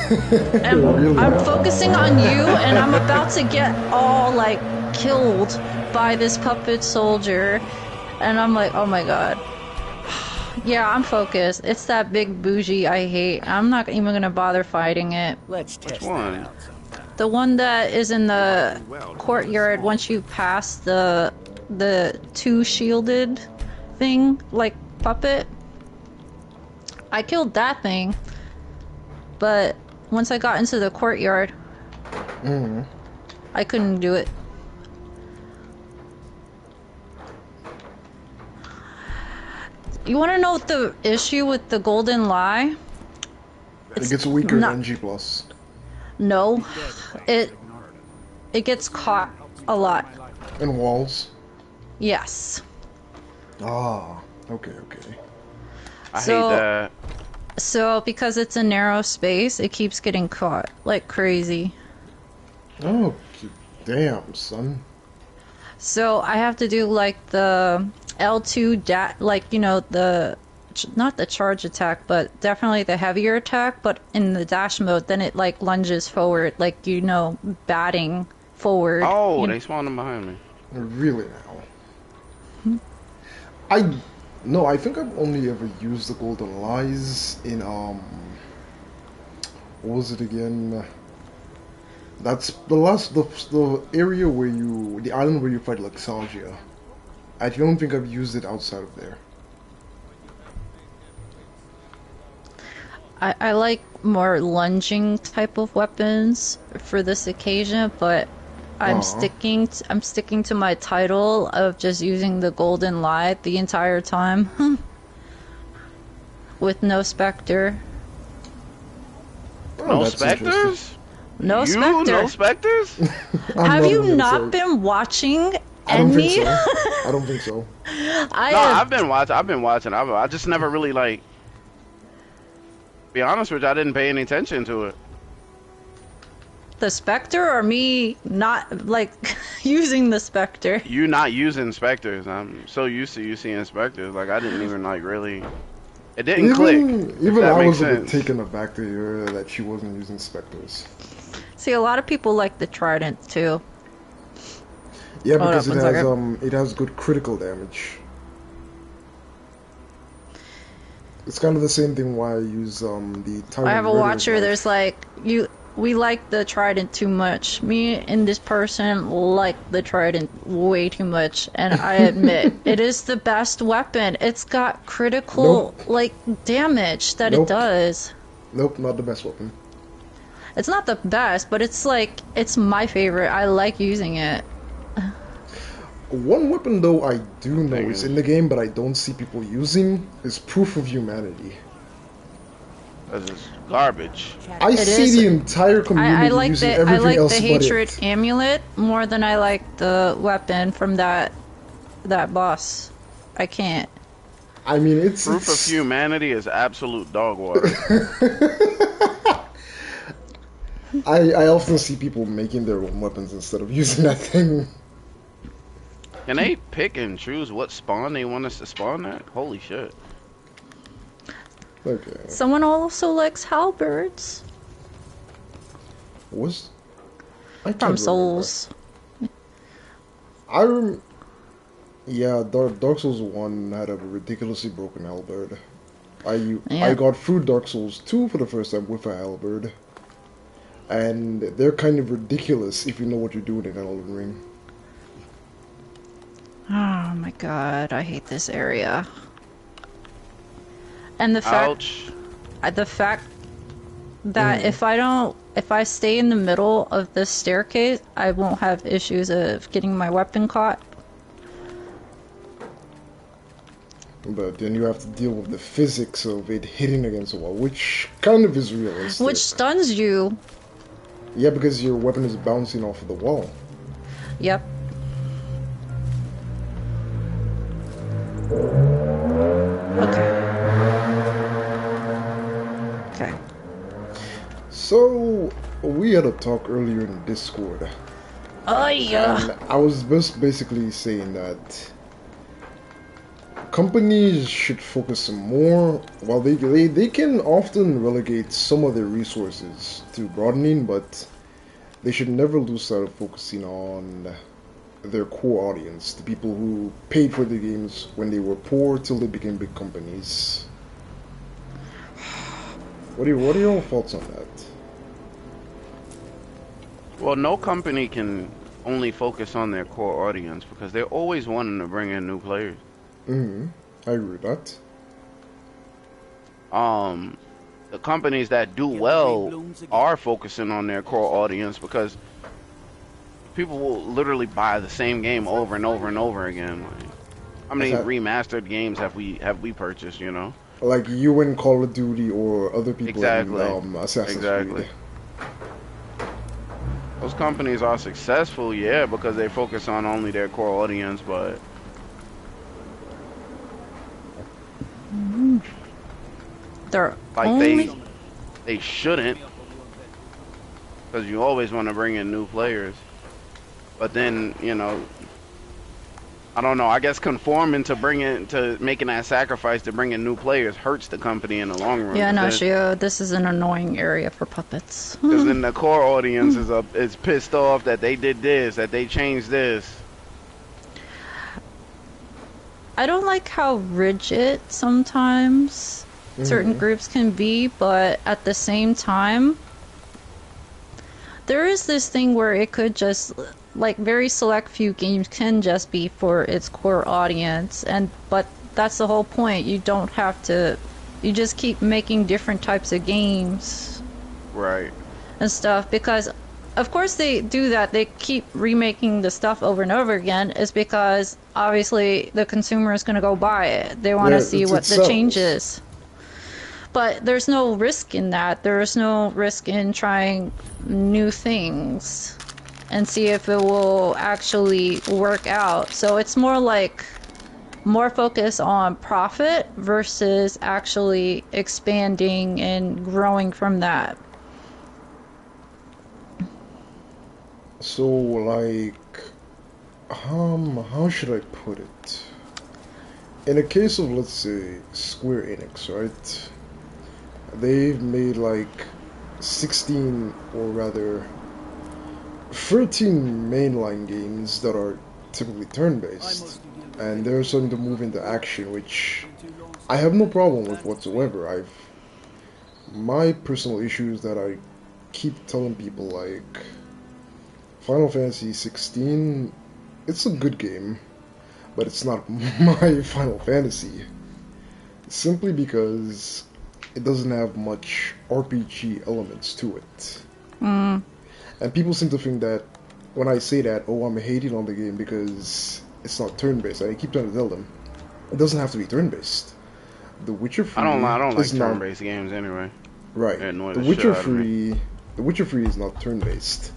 And Really? I'm focusing on you, and I'm about to get all, like, killed by this puppet soldier. And I'm like, oh my god. Yeah, I'm focused. It's that big bougie I hate. I'm not even gonna bother fighting it. Let's Which test that one? out sometime. The one that is in the courtyard once you pass the two shielded thing, like puppet. I killed that thing, but once I got into the courtyard, I couldn't do it. You want to know what the issue with the golden lie? It gets weaker than G+. No, it gets caught a lot. And walls? Yes. Ah, okay. I hate that. So because it's a narrow space, it keeps getting caught like crazy. Oh, damn, son. So I have to do like the L2 like, you know, not the charge attack, but definitely the heavier attack, but in the dash mode, then it like lunges forward, like, you know, batting forward. Oh, they spawned behind me. Really now? I think I've only ever used the golden lies in what was it again? That's the area where the island where you fight Luxalgia. I don't think I've used it outside of there. I like more lunging type of weapons for this occasion, but I'm sticking to my title of just using the golden light the entire time. With no specter. No specters? No you? specter. No specters? Have you not been watching I don't any? think so. I don't think so. I've been watching. I just never really like. Be honest with you, I didn't pay any attention to it. The specter or me not like using the specter? You not using specters. I'm so used to you seeing specters. Like I didn't even like really. It didn't click. Even I was a bit taken aback to hear that she wasn't using specters. See, a lot of people like the trident too. Yeah, because it has good critical damage. It's kind of the same thing why I use the tyrant. I have a watcher. There's like we like the trident too much. Me and this person like the trident way too much, and I admit it is the best weapon. It's got critical like damage that it does. Nope, not the best weapon. It's not the best, but it's like it's my favorite. I like using it. One weapon though I do know is in the game, but I don't see people using is Proof of Humanity. That's just garbage. I see the entire community using everything else but it. I like the hatred amulet more than I like the weapon from that boss. I can't. I mean, it's Proof of Humanity is absolute dog water. I often see people making their own weapons instead of using that thing. Can they pick and choose what spawn they want us to spawn at? Holy shit. Okay. Someone also likes halberds. From Souls. Yeah, Dark Souls 1 had a ridiculously broken halberd. I got through Dark Souls 2 for the first time with a halberd. And they're kind of ridiculous if you know what you're doing in Elden Ring. Oh my god, I hate this area. And the fact that if I stay in the middle of this staircase, I won't have issues of getting my weapon caught. But then you have to deal with the physics of it hitting against a wall, which kind of is realistic. Which stuns you. Yeah, because your weapon is bouncing off of the wall. Yep. Okay. So, we had a talk earlier in Discord. Oh yeah. And I was just basically saying that companies should focus more. While they can often relegate some of their resources to broadening, but they should never lose sight of focusing on their core audience, the people who paid for the games when they were poor till they became big companies. What are your thoughts on that? Well, no company can only focus on their core audience because they're always wanting to bring in new players. I agree with that. The companies that do well are focusing on their core audience because people will literally buy the same game over and over and over again. Like, how many remastered games have we purchased? You know, like you in Call of Duty or other people exactly. in Assassin's Creed. Those companies are successful, yeah, because they focus on only their core audience, but they're like only... they shouldn't, because you always want to bring in new players. But then, you know, I don't know. I guess conforming to making that sacrifice to bring in new players hurts the company in the long run. Yeah, no, Shio, this is an annoying area for puppets. Because then the core audience is pissed off that they did this, that they changed this. I don't like how rigid sometimes certain groups can be, but at the same time, there is this thing where it could just, like, very select few games can just be for its core audience, but that's the whole point. You don't have to, you just keep making different types of games. Right. And stuff, because of course they do that. They keep remaking the stuff over and over again, is because obviously the consumer is going to go buy it. They want to see what the change is. But there's no risk in that. There's no risk in trying new things and see if it will actually work out. So it's more like more focus on profit versus actually expanding and growing from that. So, like, how should I put it? In a case of, let's say, Square Enix, right? They've made like 16, or rather 13 mainline games that are typically turn-based, and they're starting to move into action, which I have no problem with whatsoever. My personal issue is that I keep telling people, like, Final Fantasy 16, it's a good game, but it's not my Final Fantasy. Simply because it doesn't have much RPG elements to it. And people seem to think that when I say that, oh, I'm hating on the game because it's not turn-based. I keep trying to tell them, it doesn't have to be turn-based. The Witcher 3 I don't like turn-based games anyway. Right. The Witcher 3 is not turn-based.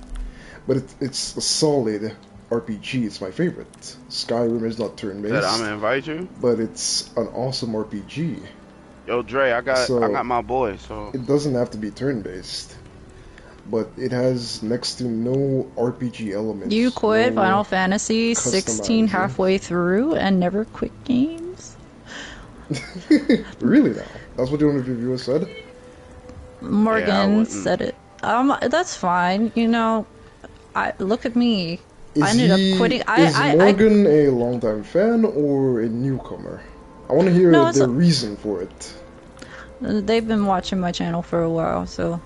But it's a solid RPG. It's my favorite. Skyrim is not turn-based. I'm gonna invite you. But it's an awesome RPG. Yo, Dre, I got my boy. So it doesn't have to be turn-based, but it has next to no RPG elements. You quit Final Fantasy 16 halfway through and never quit games? Really now? That's what one of your viewers said? Morgan said it. That's fine. You know, look at me. I ended up quitting. Is Morgan a longtime fan or a newcomer? I want to hear the reason for it. They've been watching my channel for a while, so...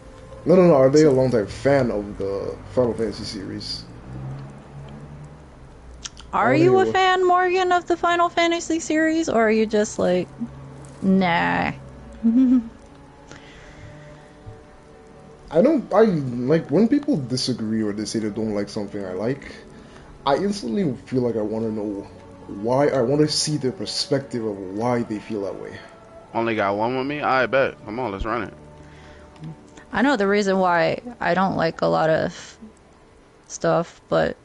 No. Are they a longtime fan of the Final Fantasy series? Are you a fan, Morgan, of the Final Fantasy series? Or are you just like... Nah. I like, when people disagree or they say they don't like something I like, I instantly feel like I want to know why. I want to see their perspective of why they feel that way. Only got one with me? I bet. Come on, let's run it. I know the reason why I don't like a lot of stuff, but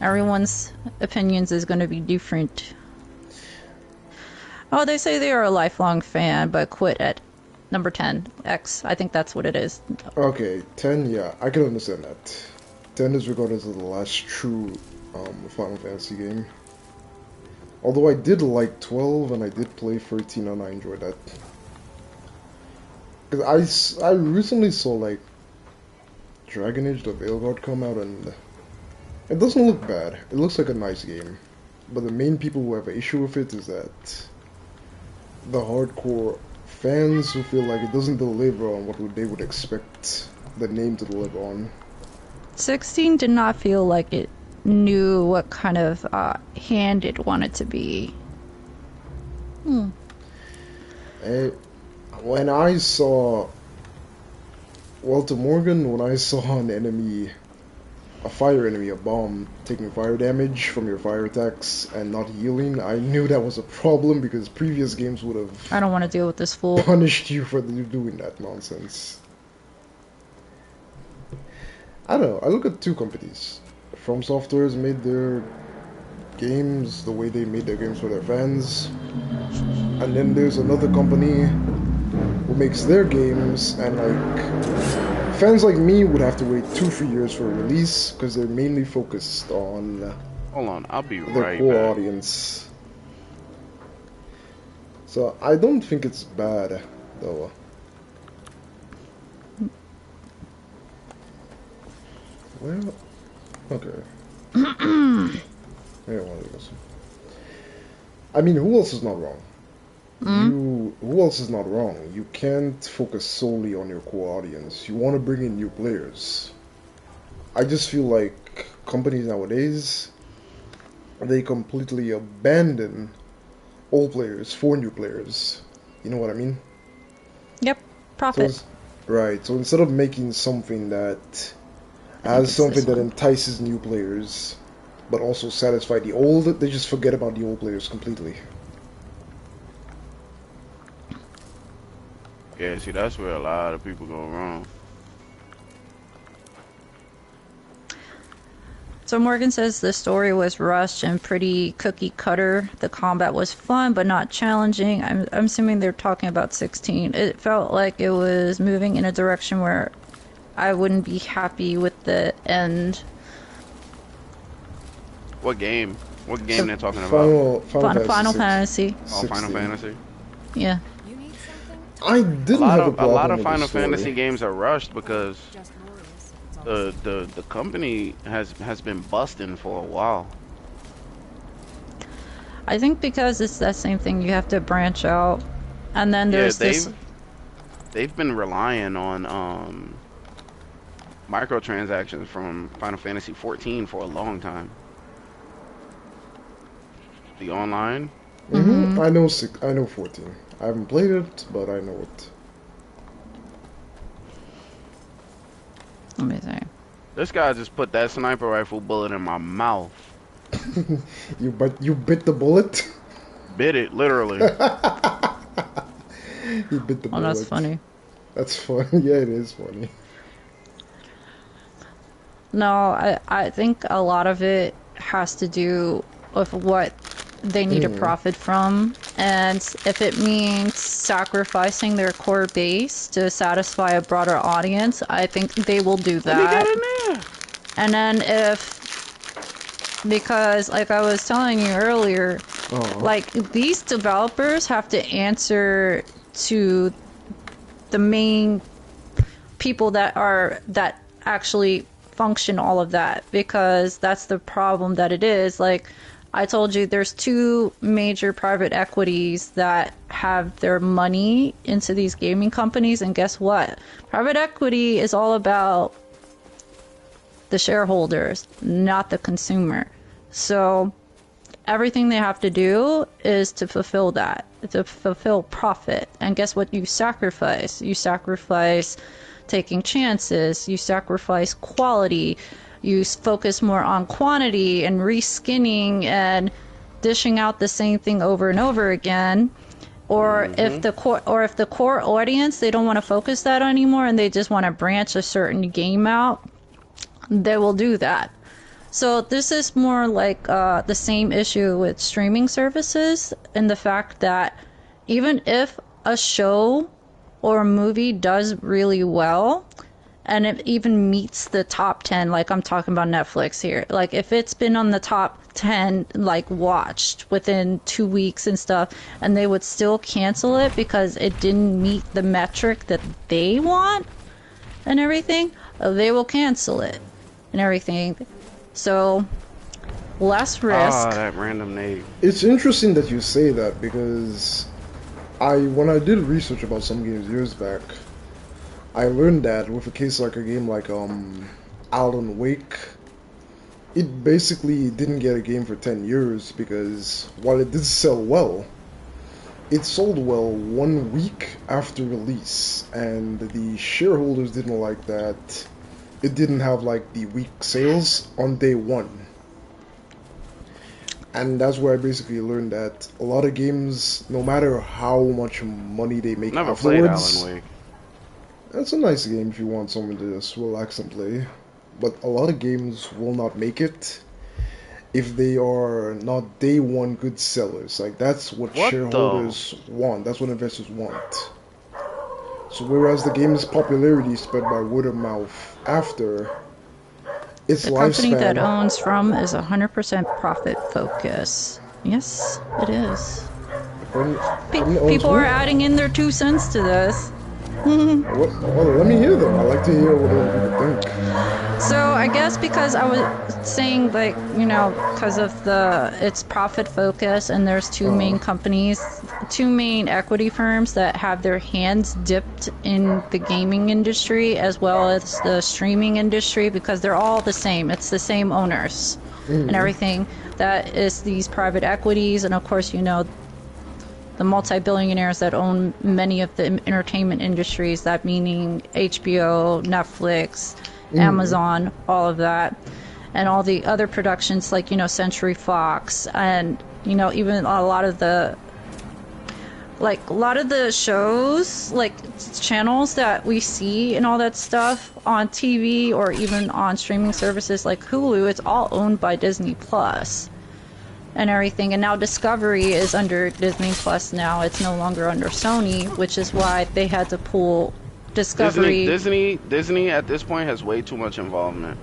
everyone's opinions is going to be different. Oh, they say they are a lifelong fan, but quit at number 10, X. I think that's what it is. Okay, 10, yeah, I can understand that. 10 is regarded as the last true Final Fantasy game. Although I did like 12 and I did play 13 and I enjoyed that. Because I recently saw like Dragon Age the Veilguard come out and it doesn't look bad. It looks like a nice game. But the main people who have an issue with it is that the hardcore fans who feel like it doesn't deliver on what they would expect the name to deliver on. 16 did not feel like it knew what kind of hand it wanted to be. When I saw Walter Morgan, when I saw an enemy, a fire enemy, a bomb, taking fire damage from your fire attacks and not healing, I knew that was a problem because previous games would have I don't want to deal with this fool. punished you for doing that nonsense. I don't know, I look at two companies. From Software's made their games the way they made their games for their fans. And then there's another company who makes their games and like fans like me would have to wait 2-3 years for a release because they're mainly focused on Hold on, I'll be their right core back. audience. So I don't think it's bad though. Well, okay. Yeah, one of those. I mean, who else is not wrong? Who else is not wrong? You can't focus solely on your core audience. You want to bring in new players. I just feel like companies nowadays, they completely abandon old players for new players. You know what I mean? Yep, profit. So right. So instead of making something that has something that entices new players, but also satisfy the old, they just forget about the old players completely. Yeah, see, that's where a lot of people go wrong. So Morgan says the story was rushed and pretty cookie cutter. The combat was fun but not challenging. I'm assuming they're talking about 16. It felt like it was moving in a direction where I wouldn't be happy with the end. What game? What game they're talking about? Final Fantasy. Oh, Final Fantasy. Yeah. I didn't have a problem lot of with Final the story. Fantasy games are rushed because the company has been busting for a while. I think because it's that same thing, you have to branch out, and then there's they've been relying on microtransactions from Final Fantasy 14 for a long time. The online. I know 14. I haven't played it, but I know it. Let me see. This guy just put that sniper rifle bullet in my mouth. You bit the bullet? Bit it, literally. He bit the bullet. Oh, that's funny. That's funny. Yeah, it is funny. No, I think a lot of it has to do with what they need to profit from, and if it means sacrificing their core base to satisfy a broader audience, I think they will do that. And then because like I was telling you earlier, like these developers have to answer to the main people that actually function all of that, because that's the problem that it is. Like I told you, there's two major private equities that have their money into these gaming companies, and guess what? Private equity is all about the shareholders, not the consumer. So everything they have to do is to fulfill that, to fulfill profit. And guess what you sacrifice? You sacrifice taking chances, you sacrifice quality, you focus more on quantity and reskinning and dishing out the same thing over and over again. Or if the core audience, they don't want to focus that anymore and they just want to branch a certain game out, they will do that. So this is more like the same issue with streaming services, and the fact that even if a show or a movie does really well, and it even meets the top 10, like I'm talking about Netflix here. Like if it's been on the top 10, like watched within 2 weeks and stuff, and they would still cancel it because it didn't meet the metric that they want and everything, they will cancel it and everything. So less risk. Ah, that random name. It's interesting that you say that because when I did research about some games years back, I learned that with a case like a game like Alan Wake, it basically didn't get a game for 10 years because while it did sell well, it sold well 1 week after release, and the shareholders didn't like that. It didn't have like the week sales on day one. And that's where I basically learned that a lot of games, no matter how much money they make Never afterwards, played Alan Wake. that's a nice game if you want someone to just relax and play. But a lot of games will not make it if they are not day one good sellers. Like that's what shareholders want. That's what investors want. So whereas the game's popularity spread by word of mouth after its The lifespan. company that owns From is 100% profit focus. Yes, it is. People are adding in their 2 cents to this. Well, let me hear them. I like to hear what other people think. So I guess because I was saying, like, you know, because of its profit focus, and there's 2 main companies, 2 main equity firms that have their hands dipped in the gaming industry as well as the streaming industry, because they're all the same. It's the same owners and everything. That is these private equities, and of course, you know, the multi-billionaires that own many of the entertainment industries, that meaning HBO, Netflix, Amazon, all of that, and all the other productions like, you know, Century Fox, and, you know, even a lot of the shows, like channels that we see and all that stuff on TV or even on streaming services like Hulu, it's all owned by Disney Plus and everything. And now Discovery is under Disney Plus now. It's no longer under Sony, which is why they had to pull Discovery. Disney at this point has way too much involvement.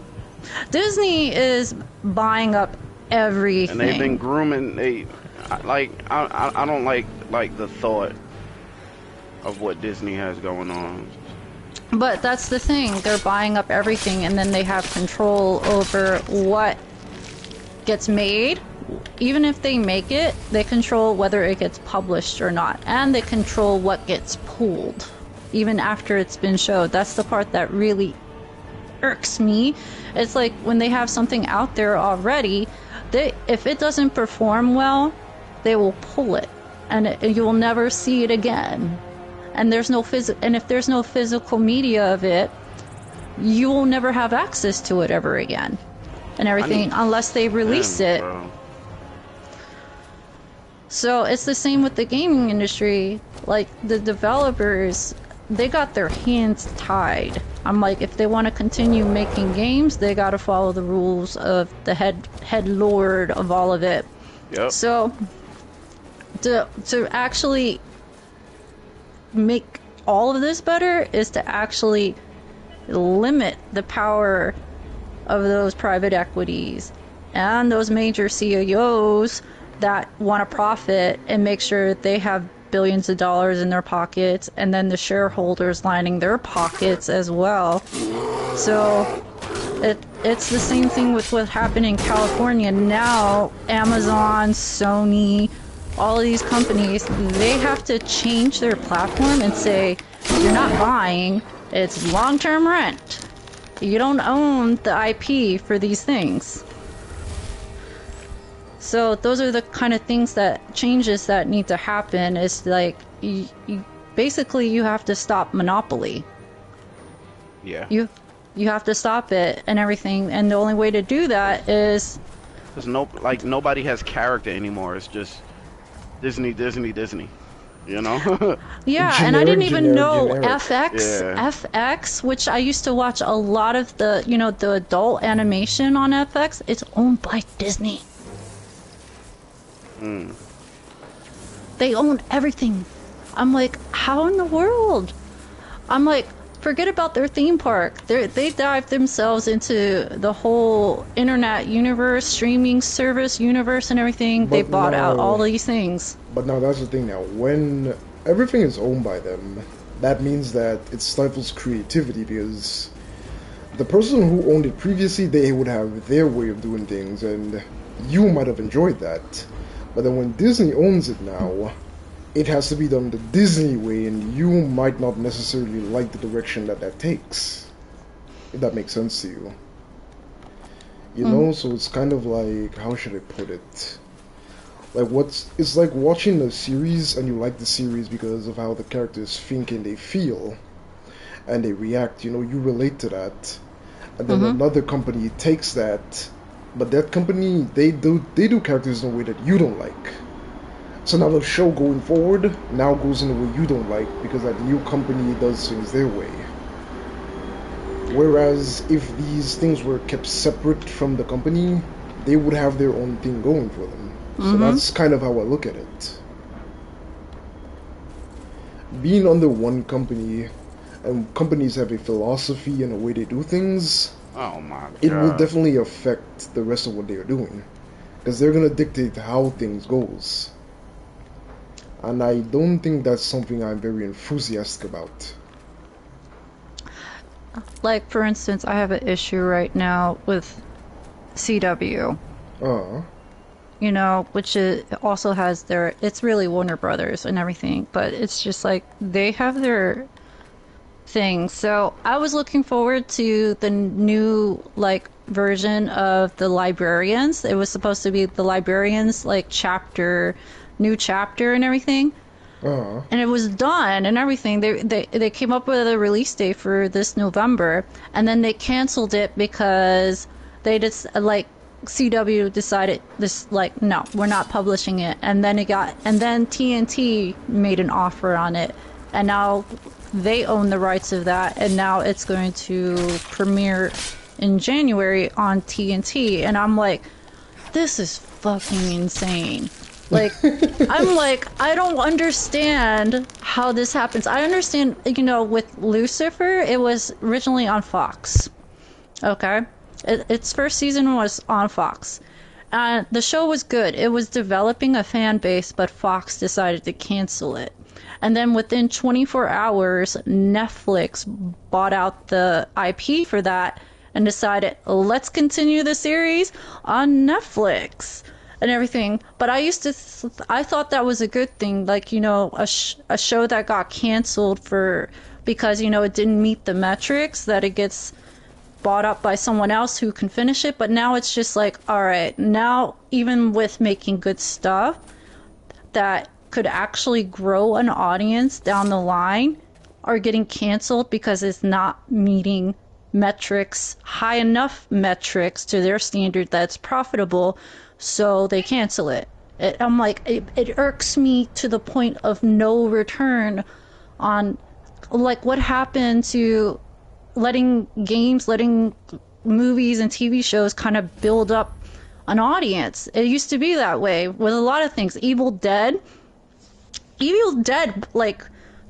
Disney is buying up everything. And they've been grooming. I don't like the thought of what Disney has going on. But that's the thing. They're buying up everything, and then they have control over what gets made. Even if they make it, they control whether it gets published or not. And they control what gets pulled, even after it's been showed. That's the part that really irks me. It's like when they have something out there already, if it doesn't perform well, they will pull it, and you will never see it again. And there's no and if there's no physical media of it, you will never have access to it ever again, and everything, unless they release it. Bro. So it's the same with the gaming industry. Like, the developers, they got their hands tied. I'm like, if they want to continue making games, they got to follow the rules of the head lord of all of it. Yep. So to actually make all of this better is to actually limit the power of those private equities and those major CEOs that want to profit and make sure they have billions of dollars in their pockets, and then the shareholders lining their pockets as well. So it's the same thing with what happened in California. Now Amazon, Sony, all of these companies, they have to change their platform and say, you're not buying, it's long-term rent. You don't own the IP for these things. So those are the kind of things changes that need to happen. Is like, basically you have to stop monopoly. Yeah. You have to stop it and everything, and the only way to do that is because nobody has character anymore. It's just Disney, you know? Yeah, and I didn't even know FX, which I used to watch a lot of the, you know, the adult animation on FX. It's owned by Disney. They own everything. I'm like, how in the world? I'm like, forget about their theme park. They dive themselves into the whole internet universe, streaming service universe, and everything. They bought out all these things. But now that's the thing. Now, when everything is owned by them, that means that it stifles creativity because the person who owned it previously, they would have their way of doing things, and you might have enjoyed that. But then when Disney owns it now, it has to be done the Disney way, and you might not necessarily like the direction that takes. If that makes sense to you. You know, so it's kind of like, how should I put it? Like it's like watching a series and you like the series because of how the characters think and they feel and they react, you relate to that. And then another company takes that, but that company, they do characters in a way that you don't like. So now the show going forward now goes in a way you don't like because that new company does things their way. Whereas if these things were kept separate from the company, they would have their own thing going for them. So that's kind of how I look at it. Being under one company, and companies have a philosophy and a way they do things, oh my God, it will definitely affect the rest of what they are doing. Because they're going to dictate how things goes. And I don't think that's something I'm very enthusiastic about. Like, for instance, I have an issue right now with CW. Which also has it's really Warner Brothers and everything, but it's just like, they have their thing. So I was looking forward to the new, version of the Librarians. It was supposed to be the Librarians, new chapter and everything. And it was done and everything. They came up with a release date for this November, and then they canceled it because they just CW decided no, we're not publishing it. And then TNT made an offer on it, and now they own the rights of that, and now it's going to premiere in January on TNT, and I'm like, this is fucking insane. I don't understand how this happens. I understand, with Lucifer, it was originally on Fox. Okay? Its first season was on Fox. And the show was good. It was developing a fan base, but Fox decided to cancel it. And then within 24 hours, Netflix bought out the IP for that and decided, let's continue the series on Netflix. And everything, but I thought that was a good thing, a show that got canceled because it didn't meet the metrics, that it gets bought up by someone else who can finish it. But now it's just like, all right, now even with making good stuff that could actually grow an audience down the line are getting canceled because it's not meeting metrics, high enough metrics to their standard that's profitable. So they cancel it. I'm like, it irks me to the point of no return on, what happened to letting movies and TV shows kind of build up an audience. It used to be that way with a lot of things. Evil Dead,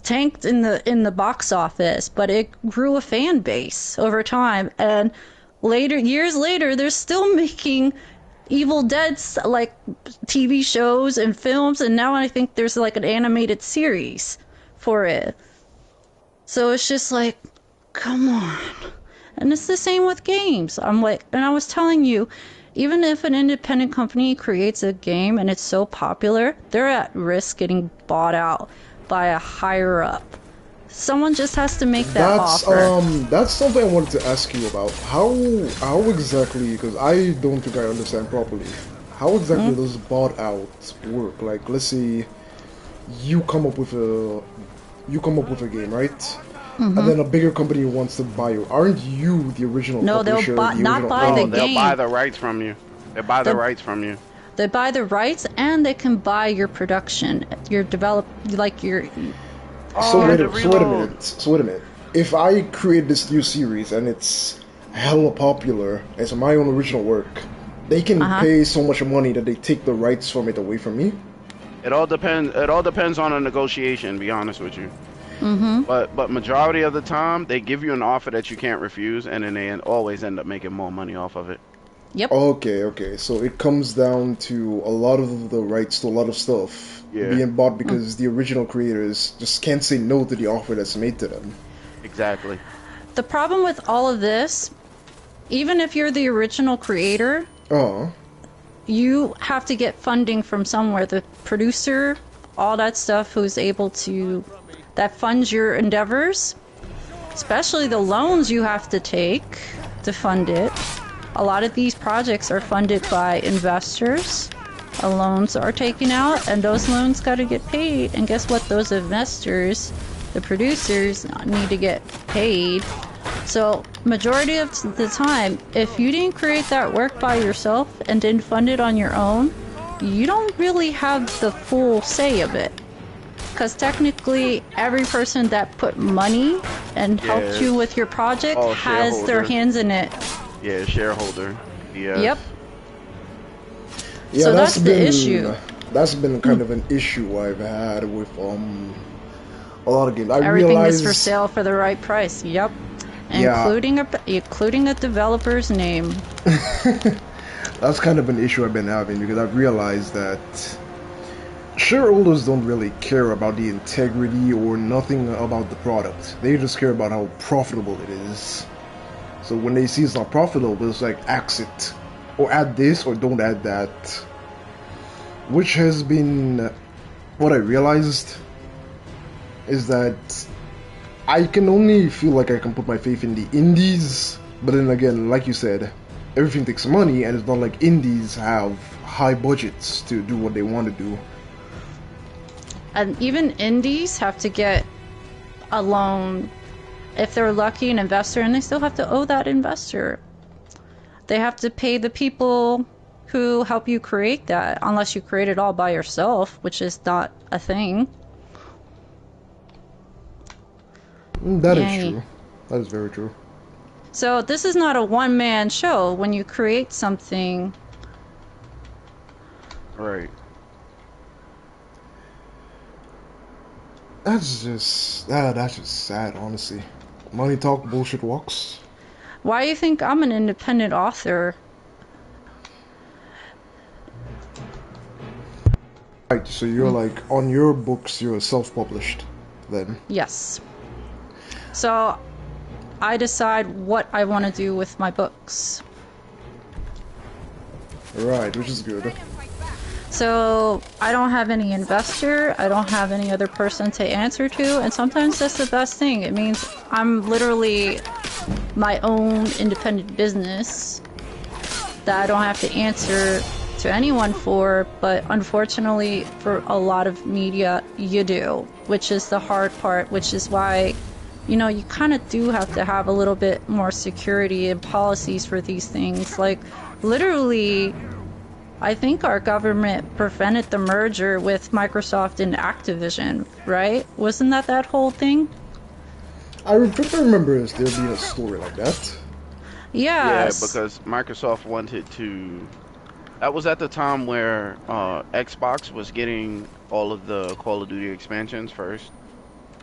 tanked in the box office, but it grew a fan base over time. And years later, they're still making Evil Dead's TV shows and films, and now I think there's an animated series for it. So it's just come on. And it's the same with games. And I was telling you, even if an independent company creates a game and it's so popular, they're at risk getting bought out by a higher up. Someone just has to make that offer. That's something I wanted to ask you about. How exactly, because I don't think I understand properly, how exactly does bought out work? Let's say you come up with a game, right? And then a bigger company wants to buy you. Aren't you the original publisher? No, not buy the game. They'll buy the rights from you. They buy the rights from you. They buy the rights, and they can buy your production, your So wait a minute. If I create this new series and it's hella popular, it's my own original work, they can pay so much money that they take the rights from it away from me? It all depends on a negotiation, to be honest with you. Mm-hmm. But majority of the time, they give you an offer that you can't refuse, and then they always end up making more money off of it. Yep. Okay. So it comes down to a lot of the rights to a lot of stuff Yeah, being bought because the original creators just can't say no to the offer that's made to them. exactly. The problem with all of this, even if you're the original creator, Oh. you have to get funding from somewhere. The producer, all that stuff, who's able to, that funds your endeavors, especially the loans you have to take to fund it. A lot of these projects are funded by investors. Loans are taken out, and those loans got to get paid. And guess what? Those investors, the producers, need to get paid. So, majority of the time, if you didn't create that work by yourself and didn't fund it on your own, you don't really have the full say of it. Because technically, every person that put money and helped you with your project has their hands in it. Yeah, shareholder. Yeah. Yep. Yeah, so that's the issue. That's been kind of an issue I've had with a lot of games. Everything is for sale for the right price. Yep. Including a developer's name. That's kind of an issue I've been having because I've realized that shareholders don't really care about the integrity or nothing about the product. They just care about how profitable it is. So when they see it's not profitable, it's like axe it, or add this, or don't add that. Which has been what I realized is that I can only feel like I can put my faith in the indies, but then again, like you said, everything takes money, and it's not like indies have high budgets to do what they want to do. And even indies have to get a loan. If they're lucky, an investor, and they still have to owe that investor. They have to pay the people who help you create that, unless you create it all by yourself, which is not a thing. That is true. That is very true. So this is not a one-man show. When you create something... Right. That's just sad, honestly. Money talk, bullshit walks. Why do you think I'm an independent author? Right, so you're like, on your books, you're self-published, then? Yes. So, I decide what I want to do with my books. Right, which is good. So, I don't have any investor, I don't have any other person to answer to, and sometimes that's the best thing. It means I'm literally my own independent business that I don't have to answer to anyone for, but unfortunately for a lot of media, you do, which is the hard part, which is why, you know, you kind of do have to have a little bit more security and policies for these things. Like, literally, I think our government prevented the merger with Microsoft and Activision, right? Wasn't that whole thing? I remember there being a story like that. Yes. Yeah, because Microsoft wanted to... That was at the time where Xbox was getting all of the Call of Duty expansions first.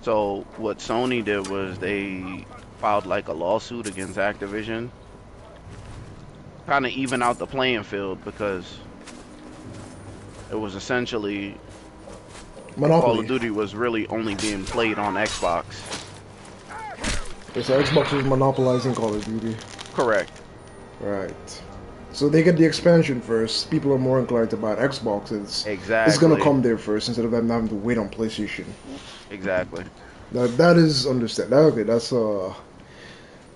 So what Sony did was they filed like a lawsuit against Activision. Kind of even out the playing field because it was essentially Monopoly. Call of Duty was really only being played on Xbox. So Xbox was monopolizing Call of Duty. Correct. Right. So they get the expansion first. People are more inclined to buy Xboxes. Exactly. It's gonna come there first instead of them having to wait on PlayStation. Exactly. That is understandable. Okay, that's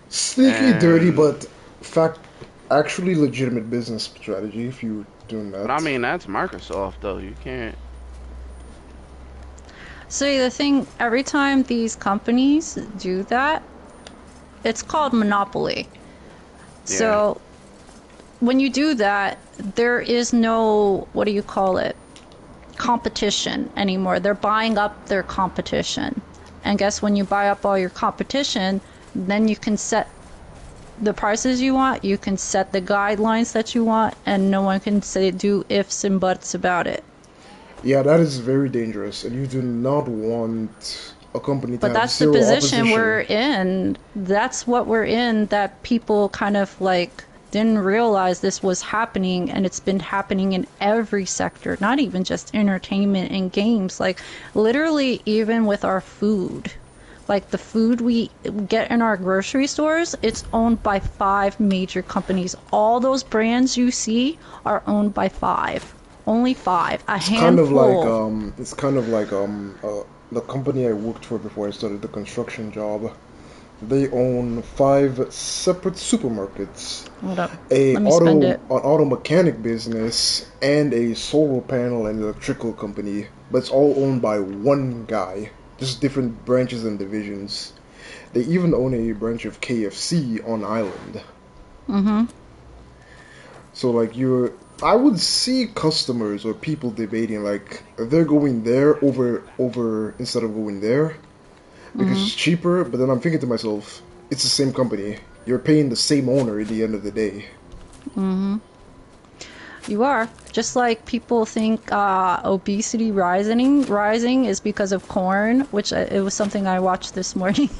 sneaky, dirty, but actually legitimate business strategy if you're doing that. But I mean, that's Microsoft though. You can't. See, the thing, every time these companies do that, it's called monopoly. Yeah. So, when you do that, there is no, what do you call it, competition anymore. They're buying up their competition. And guess when you buy up all your competition, then you can set the prices you want, you can set the guidelines that you want, and no one can do ifs and buts about it. Yeah, that is very dangerous, and you do not want a company to But have that's the zero position opposition. we're in. That's what we're in, that people kind of like didn't realize this was happening, and it's been happening in every sector, not even just entertainment and games, like literally even with our food. Like the food we get in our grocery stores, it's owned by 5 major companies. All those brands you see are owned by 5. Only 5. A handful. It's kind of like the company I worked for before I started the construction job. They own 5 separate supermarkets, Hold up. Let me spend it. an auto mechanic business, and a solar panel and electrical company. But it's all owned by one guy. Just different branches and divisions. They even own a branch of KFC on island. Mm-hmm. So like I would see customers or people debating like they're going there over instead of going there because it's cheaper. But then I'm thinking to myself, it's the same company. You're paying the same owner at the end of the day. Mm-hmm. You are. Just like people think obesity rising is because of corn, which it was something I watched this morning.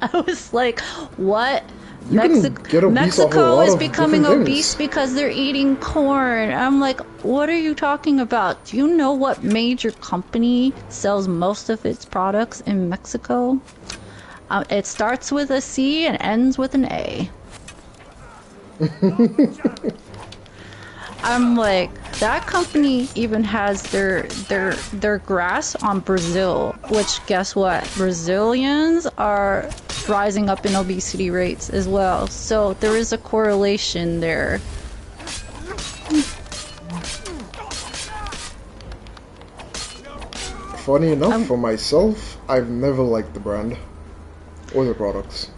I was like, what? Mexico is becoming obese because they're eating corn. I'm like, what are you talking about? Do you know what major company sells most of its products in Mexico? It starts with a C and ends with an A. I'm like, that company even has their grass on Brazil, which guess what? Brazilians are rising up in obesity rates as well. So there is a correlation there. Funny enough, for myself, I've never liked the brand or the products.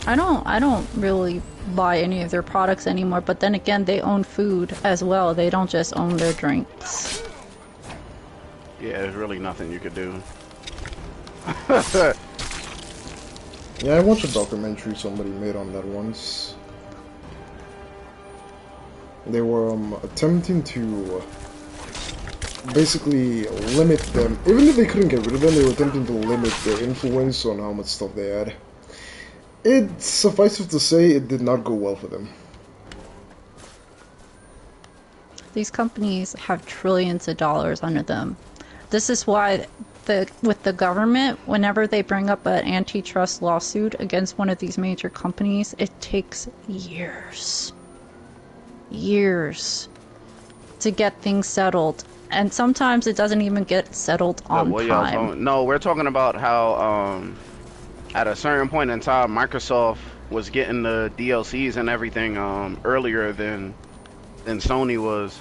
I don't really buy any of their products anymore, but then again, they own food as well. They don't just own their drinks. Yeah, there's really nothing you could do. Yeah, I watched a documentary somebody made on that once. They were attempting to basically limit them. Even if they couldn't get rid of them, they were attempting to limit their influence on how much stuff they had. It suffices to say it did not go well for them. These companies have trillions of dollars under them. This is why with the government, whenever they bring up an antitrust lawsuit against one of these major companies, it takes years to get things settled. And sometimes it doesn't even get settled on time. No, we're talking about how at a certain point in time, Microsoft was getting the DLCs and everything earlier than Sony was.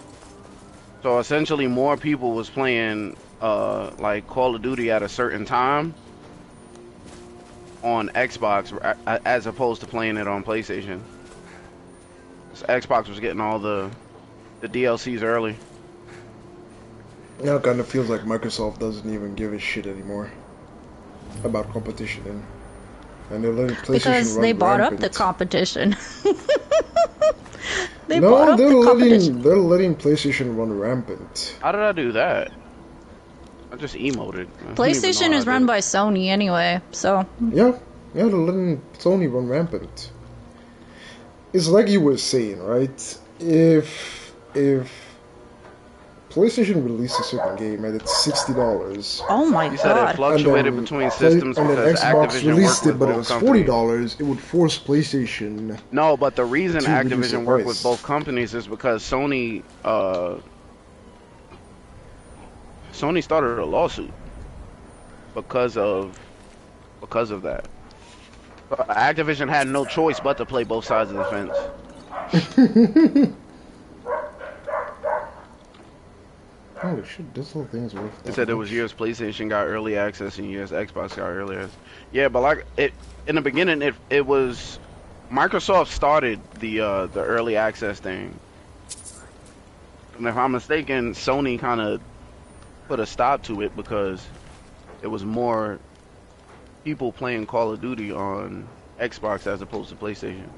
So essentially, more people was playing like Call of Duty at a certain time on Xbox as opposed to playing it on PlayStation. So Xbox was getting all the DLCs early. Now it kind of feels like Microsoft doesn't even give a shit anymore about competition, and they're letting PlayStation because they bought rampant. up the competition. They're letting PlayStation run rampant. How did I do that? I just emoted. PlayStation is run by Sony anyway, so yeah, they're letting Sony run rampant. It's like you were saying, right? If PlayStation released a certain game and it's $60. Oh my god! You said it fluctuated between systems and because then Xbox Activision released worked it, but it with was companies. $40. It would force PlayStation. No, but the reason Activision worked with price. both companies is because Sony started a lawsuit because of that. Activision had no choice but to play both sides of the fence. Holy shit, this whole thing is worth that. They said there was years PlayStation got early access and years Xbox got early access. Yeah, but like in the beginning, it was Microsoft started the early access thing. And if I'm mistaken, Sony kind of put a stop to it because it was more people playing Call of Duty on Xbox as opposed to PlayStation.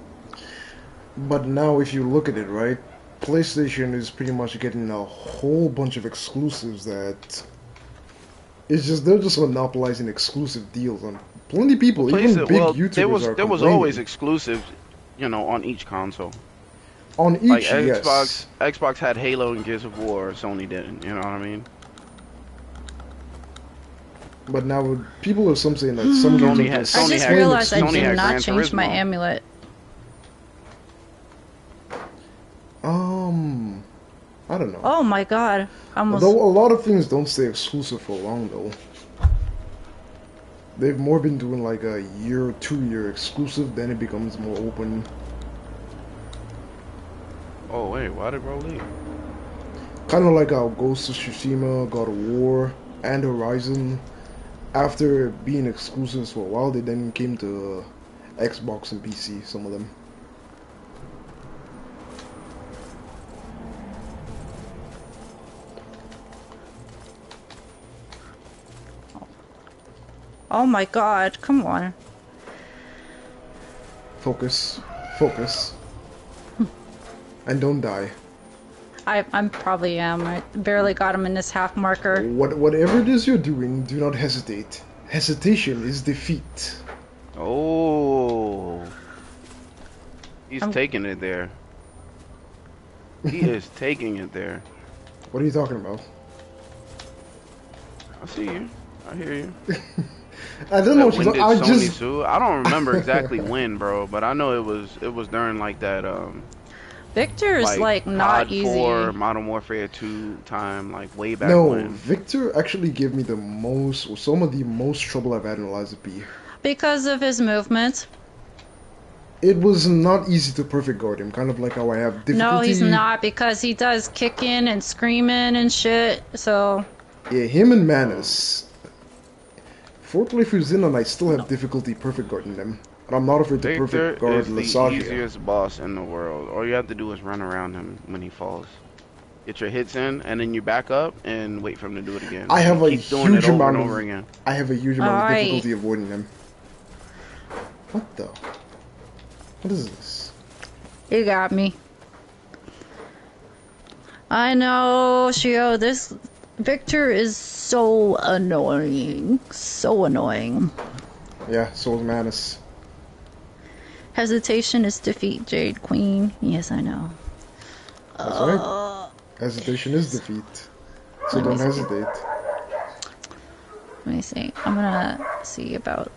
But now if you look at it, right, PlayStation is pretty much getting a whole bunch of exclusives that It's just they're just monopolizing exclusive deals on plenty of people, even big YouTubers are there was complaining. always exclusives, you know, on each console. On Like each, yes. Xbox had Halo and Gears of War, Sony didn't. You know what I mean? But now people are some saying that some games Sony are had- just I just had- realized I Sony did had not Gran change my Turismo. amulet. I don't know. Oh my god. Although a lot of things don't stay exclusive for long though. They've more been doing like a year or 2 year exclusive, then it becomes more open. Oh wait, why did bro leave? Kind of like how Ghost of Tsushima, God of War, and Horizon, after being exclusives for a while, they then came to Xbox and PC, some of them. Oh my god, come on. Focus. Focus. And don't die. I'm probably am. I barely got him in this half marker. Whatever it is you're doing, do not hesitate. Hesitation is defeat. Oh, he's taking it there. He is taking it there. What are you talking about? I see you. I hear you. I don't know. When did I Sony just sue? I don't remember exactly when, bro, but I know it was during like that Victor is like not COD easy. 4, Modern Warfare 2 time, like way back no. when. Victor actually gave me the most, or some of the most trouble I've had in Liza P. Because of his movement. It was not easy to perfect guard him, kind of like how I have difficulty. No, he's not, because he does kicking and screaming and shit, so... Yeah, him and Manus. 4 playthroughs in and I still have difficulty perfect guarding them. And I'm not afraid to perfect Victor guard is the Lasagia. easiest boss in the world. All you have to do is run around him when he falls. Get your hits in, and then you back up and wait for him to do it again. I have a Keep doing huge it over amount and of over again. I have a huge amount of Alright. difficulty avoiding them. What the? What is this? You got me. I know, Shio, this Victor is so annoying. So annoying. Yeah, so is Manus. Hesitation is defeat, Jade Queen. Yes, I know. That's right. Hesitation is defeat. So don't hesitate. Let me see. I'm gonna see about...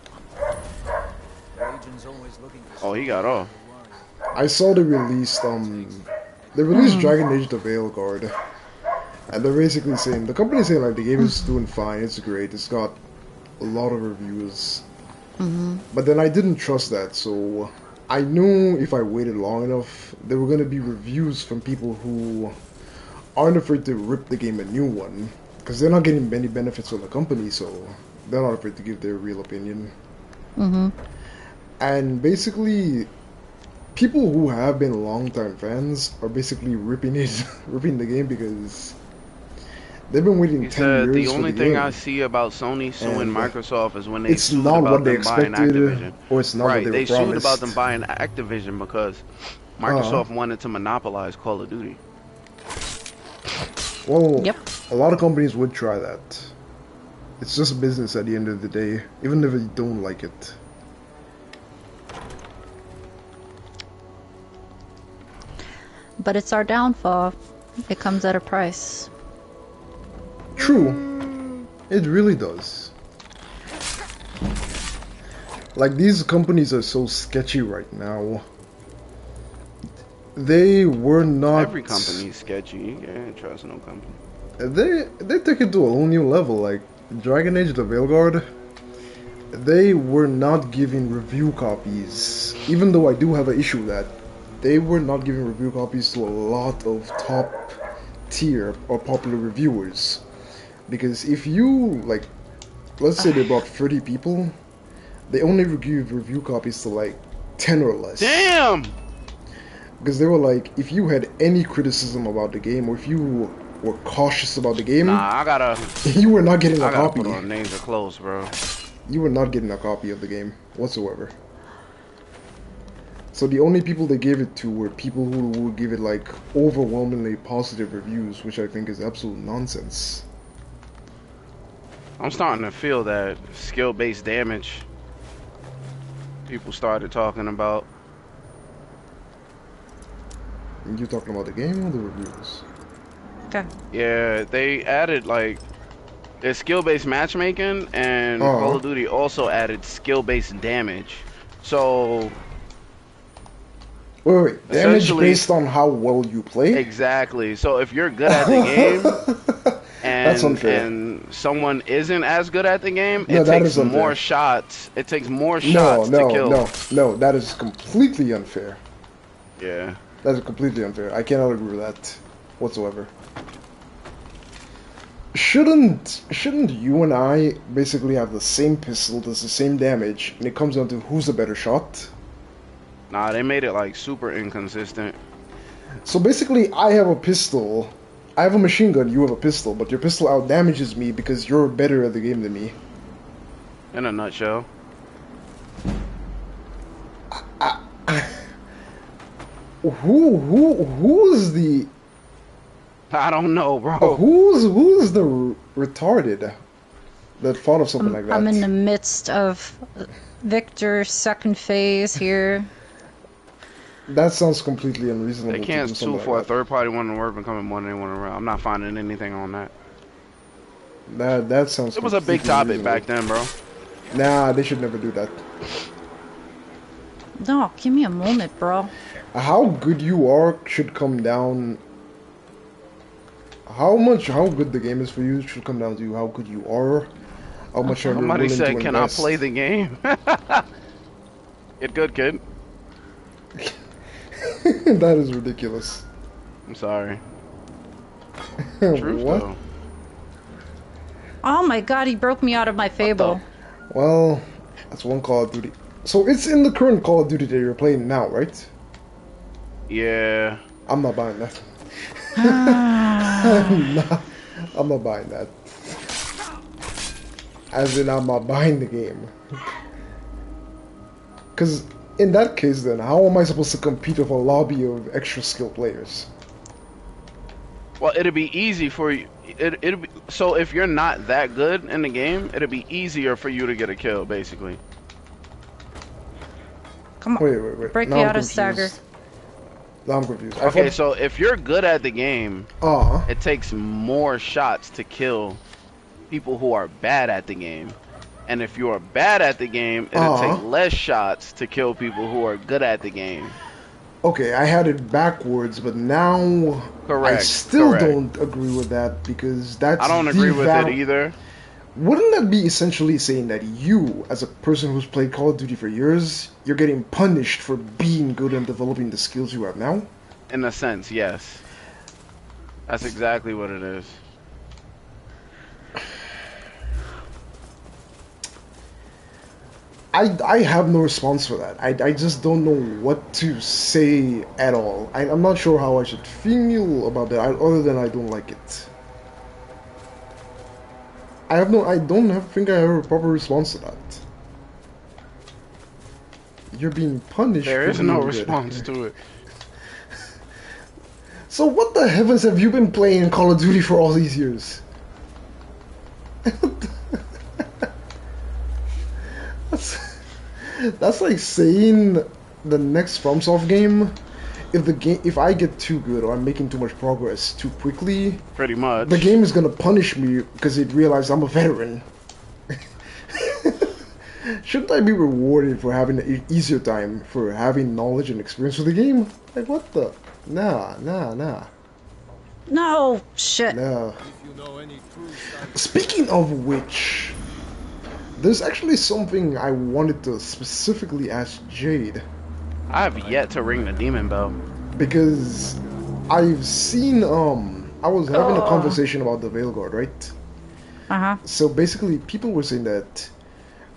Oh, he got off. I saw they released Dragon Age the Veil Guard. And they're basically saying, the company's saying like the game is doing fine, it's great, it's got a lot of reviews. But then I didn't trust that, so I knew if I waited long enough, there were going to be reviews from people who aren't afraid to rip the game a new one. Because they're not getting many benefits from the company, so they're not afraid to give their real opinion. And basically, people who have been longtime fans are basically ripping the game because they've been waiting 10 years the for only the thing game. I see about Sony suing And, Microsoft is when they it's sued not about what they them buying expected, Activision. or it's not Right, what they they sued about promised. them buying Activision because Microsoft wanted to monopolize Call of Duty. Well, Yep. a lot of companies would try that. It's just business at the end of the day, even if you don't like it. But it's our downfall. It comes at a price. True. It really does. Like, these companies are so sketchy right now. They were not... Every company is sketchy. You can't trust no company. They took it to a whole new level. Like, Dragon Age the Veilguard, they were not giving review copies. Even though I do have an issue with that, they were not giving review copies to a lot of top tier or popular reviewers. Because if you, like, let's say they brought 30 people, they only give review copies to like 10 or less. Damn! Because they were like, if you had any criticism about the game, or if you were cautious about the game, Nah, I gotta you were not getting a I gotta copy. put on names are close, bro. You were not getting a copy of the game whatsoever. So the only people they gave it to were people who would give it like overwhelmingly positive reviews, which I think is absolute nonsense. I'm starting to feel that skill-based damage people started talking about. You talking about the game or the reviews? Okay. Yeah, they added like there's skill-based matchmaking, and Call of Duty also added skill-based damage. So wait, damage based on how well you play? Exactly. So if you're good at the game that's unfair. And someone isn't as good at the game, it takes more shots. It takes more shots to kill. No, that is completely unfair. Yeah. That is completely unfair. I cannot agree with that whatsoever. Shouldn't you and I basically have the same pistol, does the same damage, and it comes down to who's the better shot? Nah, they made it like super inconsistent. So basically, I have a pistol, I have a machine gun, you have a pistol, but your pistol out damages me because you're better at the game than me. In a nutshell. Who is the? I don't know, bro. Who's the retarded that thought of something like that? I'm in the midst of Victor's second phase here. That sounds completely unreasonable. They can't sue like for a third party wanting to work and coming more than they want to run. I'm not finding anything on that. That sounds. It was a big topic back then, bro. Nah, they should never do that. No, give me a moment, bro. How good you are should come down. How good the game is for you should come down to how good you are. How much are you willing to invest. Somebody said, "Can I play the game?" Get good, kid. That is ridiculous. I'm sorry. Truth, what? Though. Oh my god, he broke me out of my Fable. Well, that's one Call of Duty. So it's in the current Call of Duty that you're playing now, right? Yeah. I'm not buying that. I'm not buying that. As in, I'm not buying the game. Because in that case, then, how am I supposed to compete with a lobby of extra skilled players? Well, it'd be easy for you. It'd be, so if you're not that good in the game, it'd be easier for you to get a kill, basically. Come on. Wait. Break me out of stagger. Now I'm confused. Okay, so if you're good at the game, it takes more shots to kill people who are bad at the game. And if you are bad at the game, it'll take less shots to kill people who are good at the game. Okay, I had it backwards, but now I still don't agree with that because that's I don't agree with it either. Wouldn't that be essentially saying that you, as a person who's played Call of Duty for years, you're getting punished for being good and developing the skills you have now? In a sense, yes. That's exactly what it is. I have no response for that. I just don't know what to say at all. I'm not sure how I should feel about that, other than I don't like it. I don't think I have a proper response to that. You're being punished. There is no response to it. So what the heavens have you been playing Call of Duty for all these years? That's like saying the next FromSoft game, if I get too good or I'm making too much progress too quickly, pretty much, the game is gonna punish me because it realized I'm a veteran. Shouldn't I be rewarded for having an easier time, for having knowledge and experience with the game? Like what the? Nah. No, shit. Nah. Speaking of which, there's actually something I wanted to specifically ask Jade. I have yet to ring the demon bell. Because I've seen, I was having a conversation about the Veilguard, right? Uh-huh. So basically, people were saying that,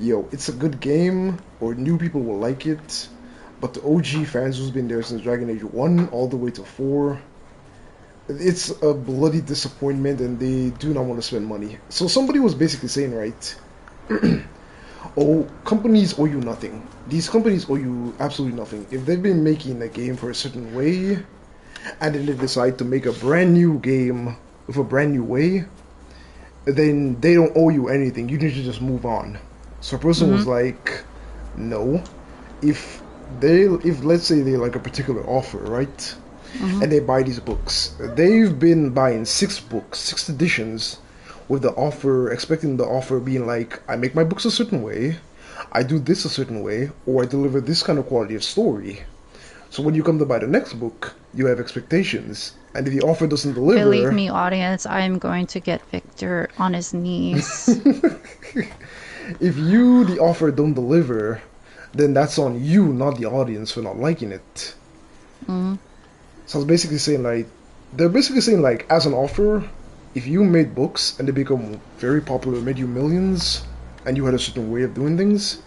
yo, it's a good game, or new people will like it, but the OG fans who's been there since Dragon Age 1 all the way to 4, it's a bloody disappointment and they do not want to spend money. So somebody was basically saying, right, oh, companies owe you nothing. These companies owe you absolutely nothing. If they've been making a game for a certain way, and then they decide to make a brand new game with a brand new way, then they don't owe you anything. You need to just move on. So a person was like, no. If let's say they like a particular offer, right? And they buy these books. They've been buying 6 books, 6 editions, with the offer, expecting the offer being like, I make my books a certain way, I do this a certain way, or I deliver this kind of quality of story. So when you come to buy the next book, you have expectations. And if the offer doesn't deliver... Believe me, audience, I am going to get Victor on his knees. If you, the offer, don't deliver, then that's on you, not the audience, for not liking it. So it's basically saying, like, they're basically saying, like, as an offer, if you made books and they become very popular, made you millions, and you had a certain way of doing things,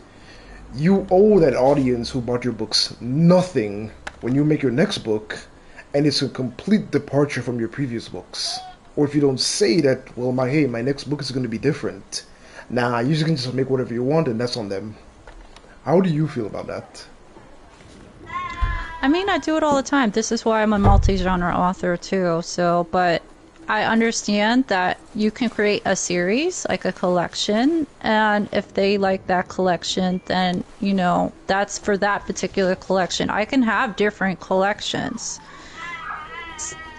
you owe that audience who bought your books nothing when you make your next book, and it's a complete departure from your previous books. Or if you don't say that, well, my next book is going to be different. Nah, you can just make whatever you want, and that's on them. How do you feel about that? I mean, I do it all the time. This is why I'm a multi-genre author too. So, but I understand that you can create a series, like a collection, and if they like that collection, then, you know, that's for that particular collection. I can have different collections.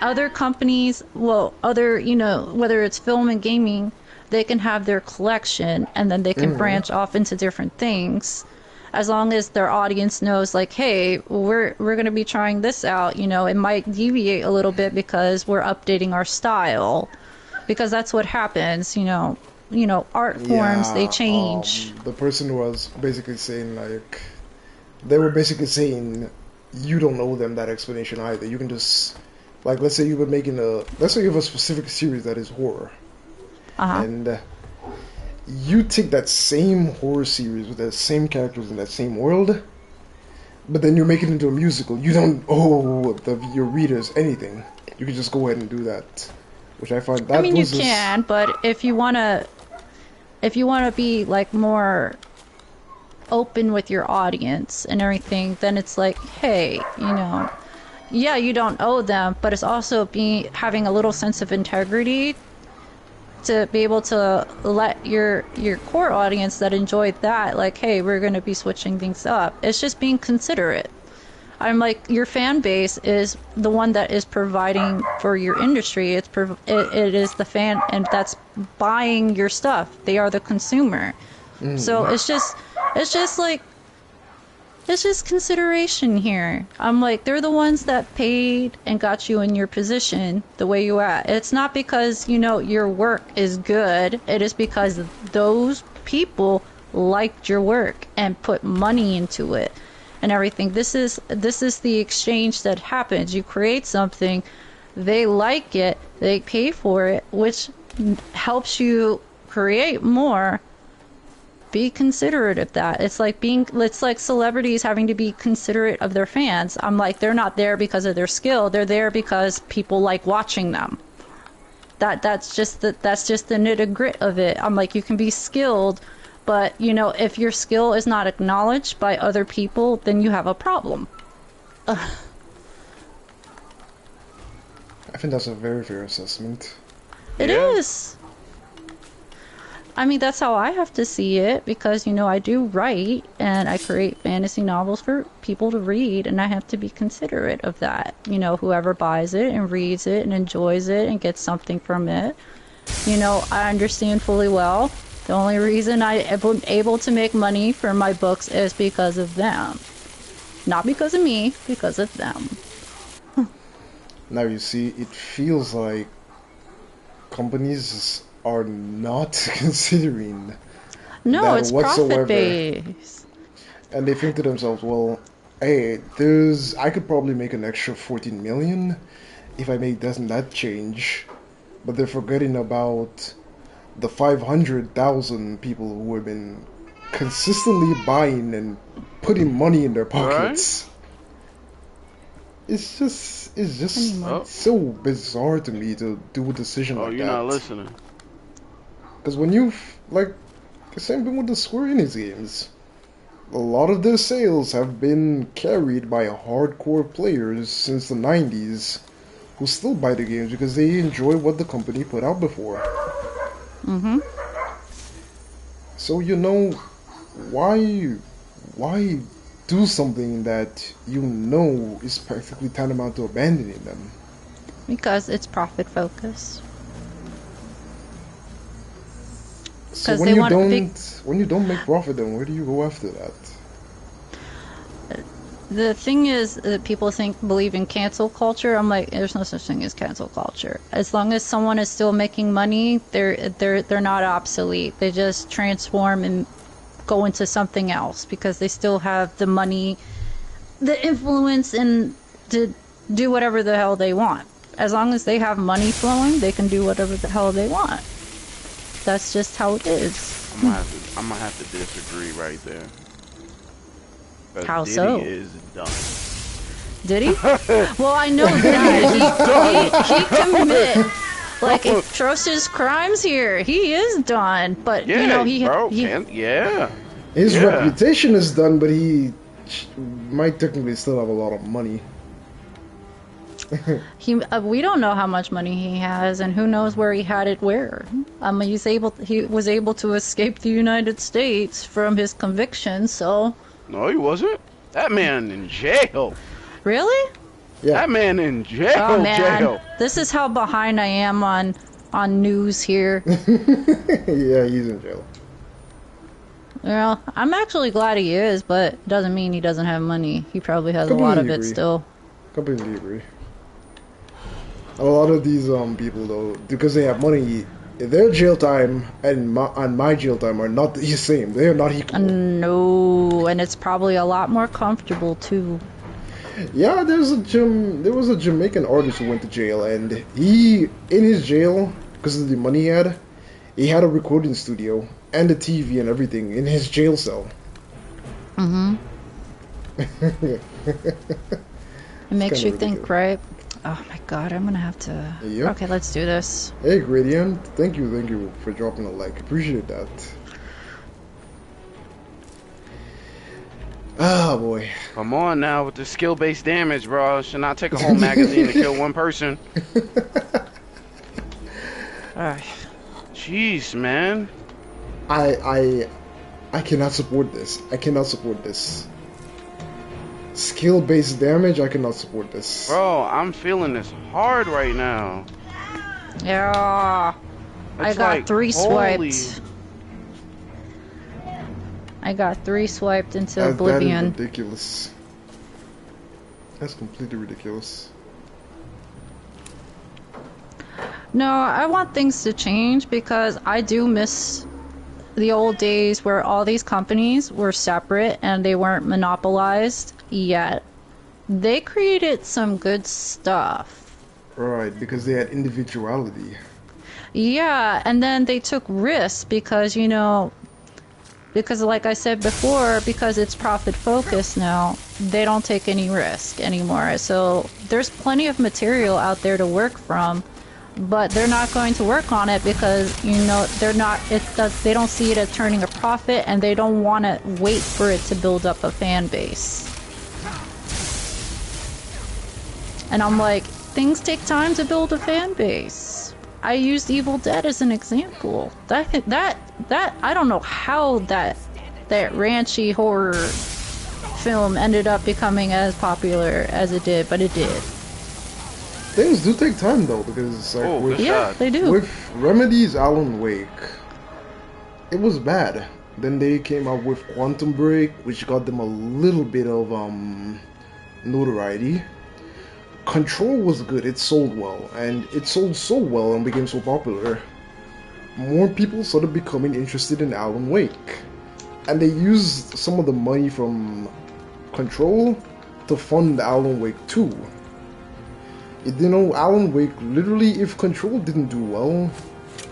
Other companies, well, you know, whether it's film and gaming, they can have their collection, and then they can branch off into different things. As long as their audience knows, like, hey, we're going to be trying this out, you know, it might deviate a little bit because we're updating our style, because that's what happens, you know, art forms, they change. The person was basically saying, like, they were basically saying you don't owe them that explanation either. You can just, like, let's say you have a specific series that is horror, and you take that same horror series with the same characters in that same world, but then you make it into a musical. You don't owe your readers anything. You can just go ahead and do that, which I find that. I mean, you can, but if you wanna be like more open with your audience and everything, then it's like, hey, you know, yeah, you don't owe them, but it's also having a little sense of integrity to be able to let your core audience that enjoyed that, like, hey, we're going to be switching things up. It's just being considerate. I'm like, your fan base is the one that is providing for your industry. It is the fan, and that's buying your stuff. They are the consumer. So it's just consideration here. I'm like, they're the ones that paid and got you in your position the way you at. It's not because, you know, your work is good. It is because those people liked your work and put money into it and everything. This is the exchange that happens. You create something, they like it, they pay for it, which helps you create more. Be considerate of that. It's like celebrities having to be considerate of their fans. I'm like, they're not there because of their skill. They're there because people like watching them. That's just the nitty grit of it. I'm like, you can be skilled, but, you know, if your skill is not acknowledged by other people, then you have a problem. I think that's a very fair assessment. It is. I mean, that's how I have to see it, because, you know, I do write and I create fantasy novels for people to read, and I have to be considerate of that. You know, whoever buys it and reads it and enjoys it and gets something from it, you know, I understand fully well. The only reason I am able to make money for my books is because of them. Not because of me, because of them. Now you see, it feels like companies are not considering that it's whatsoever. profit based. And they think to themselves, well, hey, I could probably make an extra 14 million if I make that change. But they're forgetting about the 500,000 people who have been consistently buying and putting money in their pockets. Right? It's just so bizarre to me to do a decision like that. Oh, you're not listening. Because when the same thing with the Square Enix games, a lot of their sales have been carried by hardcore players since the 90s who still buy the games because they enjoy what the company put out before. Mm-hmm. So you know, why do something that you know is practically tantamount to abandoning them? Because it's profit focused. So They want when you don't make profit, then where do you go after that? The thing is that people believe in cancel culture. I'm like, there's no such thing as cancel culture. As long as someone is still making money, they're not obsolete. They just transform and go into something else because they still have the money, the influence, and to do whatever the hell they want. As long as they have money flowing, they can do whatever the hell they want. That's just how it is. I'm gonna have to disagree right there. How Diddy so? is done. Did he? Well, I know that he commit like atrocious crimes here. He is done, but Yeah, you know yeah. His reputation is done, but he might technically still have a lot of money. we don't know how much money he has, and who knows where he had it where. He was able to escape the United States from his conviction, so. No, he wasn't. That man in jail. Really? Yeah. That man in jail. Oh man, jail. This is how behind I am on news here. Yeah, he's in jail. Well, I'm actually glad he is, but it doesn't mean he doesn't have money. He probably has a lot of it still. Completely agree. A lot of these people though, because they have money, their jail time and my jail time are not the same. They are not equal. No, and it's probably a lot more comfortable too. Yeah, there was a Jamaican artist who went to jail, and in his jail, because of the money he had a recording studio and a TV and everything in his jail cell. Mm-hmm. It makes you think, right? Oh my god, I'm gonna have to... Yep. Okay, let's do this. Hey, Gradient, thank you for dropping a like. Appreciate that. Oh boy. Come on now with the skill-based damage, bro. Should not take a whole magazine to kill one person. Jeez, man. I cannot support this. I cannot support this. Skill-based damage, I cannot support this. Bro, I'm feeling this hard right now. Yeah. I got 3 swiped. I got 3 swiped into oblivion. That is ridiculous. That's completely ridiculous. No, I want things to change because I do miss the old days where all these companies were separate and they weren't monopolized yet. They created some good stuff. Right, because they had individuality. Yeah, and then they took risks because, you know, because like I said before, because it's profit focused now, they don't take any risk anymore. So there's plenty of material out there to work from, but they're not going to work on it because, you know, they don't see it as turning a profit, and they don't want to wait for it to build up a fan base. And I'm like, things take time to build a fan base. I used Evil Dead as an example. That I don't know how that ranchy horror film ended up becoming as popular as it did, but it did. Things do take time though, because like they do. With Remedy's Alan Wake, it was bad. Then they came out with Quantum Break, which got them a little bit of notoriety. Control was good, it sold well, and it sold so well and became so popular. More people started becoming interested in Alan Wake. And they used some of the money from Control to fund Alan Wake 2. You know, Alan Wake, literally, if Control didn't do well,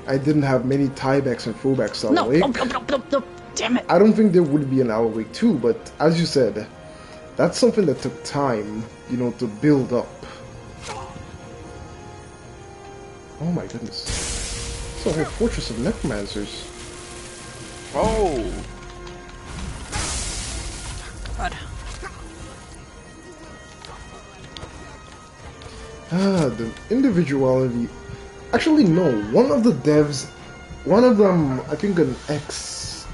I didn't have many tiebacks and throwbacks to Alan Wake. No, damn it. I don't think there would be an Alan Wake 2, but as you said, that's something that took time, you know, to build up. Oh my goodness. It's a whole fortress of necromancers. Oh. God. The individuality. Actually, no. One of the devs One of them, I think an ex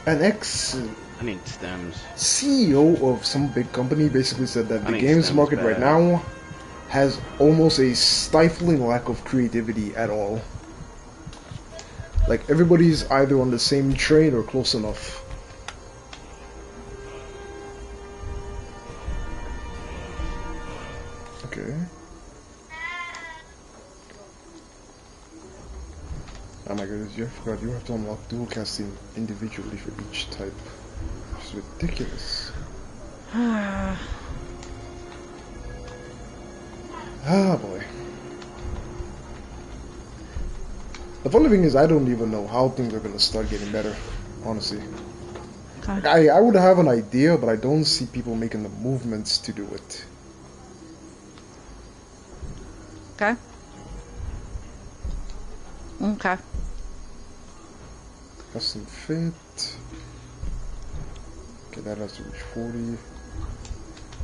I need stems. CEO of some big company basically said that the games market right now has almost a stifling lack of creativity at all. Like, everybody's either on the same train or close enough. Okay. Oh my goodness, you forgot you have to unlock dual casting individually for each type. It's ridiculous. Ah boy. The funny thing is, I don't even know how things are gonna start getting better, honestly. Okay. Like, I would have an idea, but I don't see people making the movements to do it. Okay. Okay. Custom fit. Okay, that has to reach 40.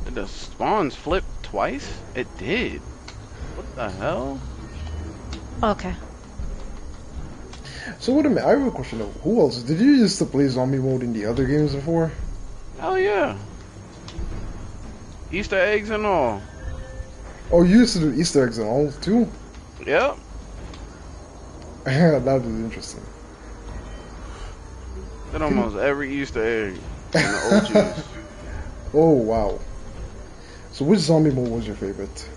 Did the spawns flip twice? It did. What the hell? Okay. So wait a minute, I have a question though. Who else? Did you used to play zombie mode in the other games before? Hell yeah. Easter eggs and all. Oh, you used to do Easter eggs and all too? Yep. That is interesting. Did almost every Easter egg in the OGs. Oh wow. So which zombie mode was your favorite?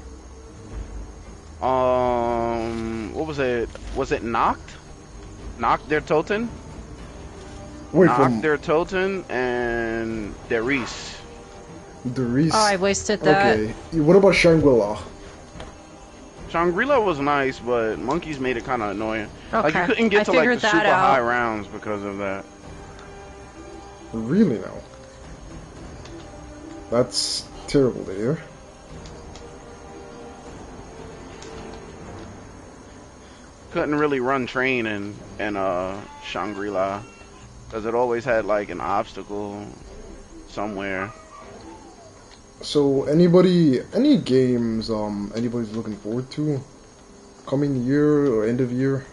What was it? Was it Knocked? Knocked der Toten? Wait, Knocked der Toten and der Reese. The Reese. Oh, I wasted that. Okay. What about Shangri-La? Shangri-La was nice, but monkeys made it kind of annoying. Okay. Like, you couldn't get to like the super out. high rounds because of that. Really now? That's terrible to hear. Couldn't really run train in Shangri-La because it always had like an obstacle somewhere. So any games anybody's looking forward to coming year or end of year?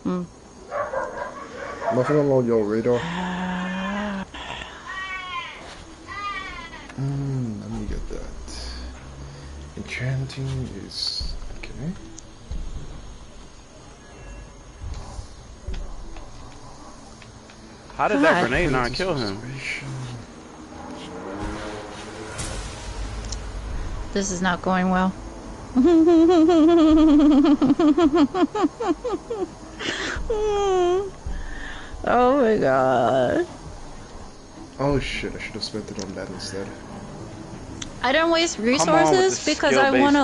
Nothing on your radar. Let me get that. Enchanting is okay. How did that grenade not kill him? This is not going well. Oh my god. Oh shit, I should have spent it on that instead. I didn't waste resources because I want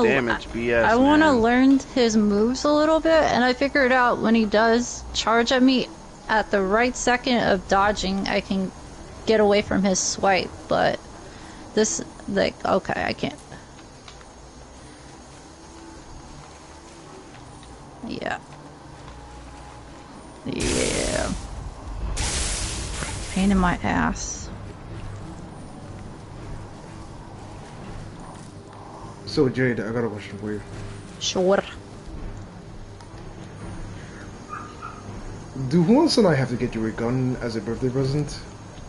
to learn his moves a little bit, and I figured out when he does charge at me at the right second of dodging, I can get away from his swipe, but this, like, okay, I can't. Yeah. Yeah. Pain in my ass. So Jade, I got a question for you. Sure. Do Jules and I have to get you a gun as a birthday present?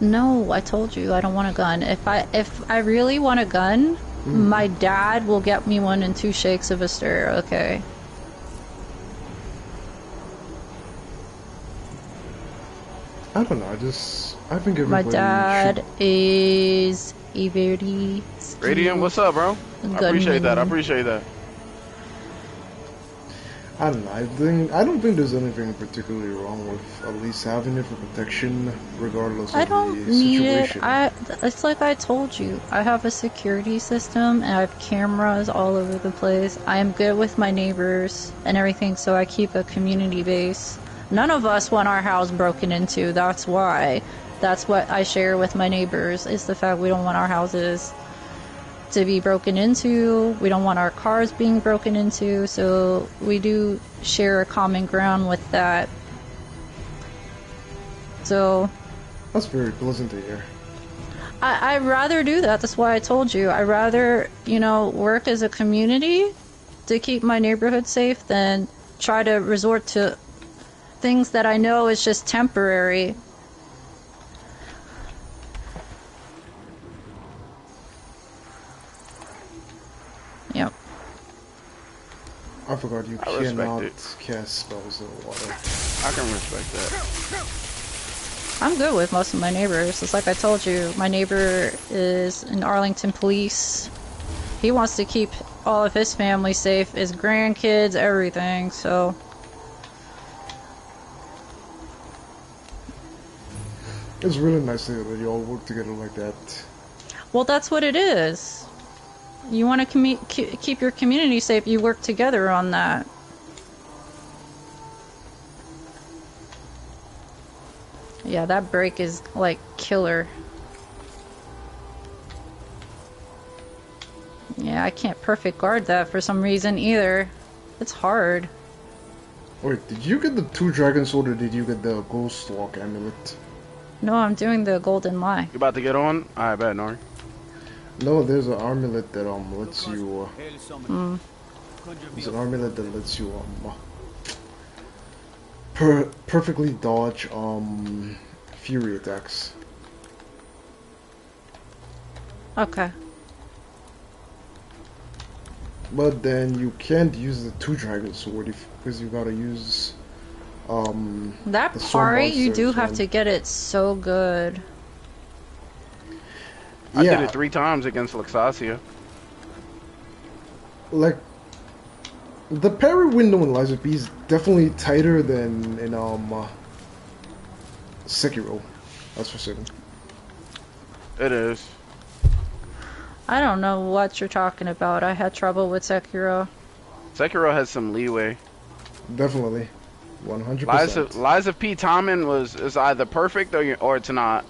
No, I told you I don't want a gun. If I really want a gun, my dad will get me one in 2 shakes of a stir, okay? I don't know, I think everybody my dad is a very Radiant, what's up, bro? I appreciate that. I appreciate that. I don't know. I don't think there's anything particularly wrong with at least having it for protection, regardless of the situation. I don't need it. It's like I told you. I have a security system, and I have cameras all over the place. I am good with my neighbors and everything, so I keep a community base. None of us want our house broken into. That's why. That's what I share with my neighbors, is the fact we don't want our houses to be broken into. We don't want our cars being broken into, so we do share a common ground with that. So that's very pleasant to hear. I'd rather do that. That's why I told you. I'd rather, work as a community to keep my neighborhood safe than try to resort to things that I know is just temporary. Yep. I forgot you cannot cast spells in the water. I can respect that. I'm good with most of my neighbors. It's like I told you, my neighbor is in Arlington Police. He wants to keep all of his family safe, his grandkids, everything, so... It's really nice to hear that you all work together like that. Well, that's what it is. You want to keep your community safe, you work together on that. Yeah, that break is, like, killer. Yeah, I can't perfect guard that for some reason either. It's hard. Wait, did you get the 2 dragon sword or did you get the ghost lock amulet? No, I'm doing the golden lie. You about to get on? I bet, Nori. No, there's an amulet that lets you there's an amulet that lets you perfectly dodge fury attacks. Okay. But then you can't use the 2 dragon sword because you gotta use that the parry, you do monsters have one. to get it so good. I did it 3 times against Luxasia. Like, the parry window in Lies of P is definitely tighter than in Sekiro. That's for certain. It is. I don't know what you're talking about. I had trouble with Sekiro. Sekiro has some leeway. Definitely. 100%. Lies of P timing is either perfect or it's not.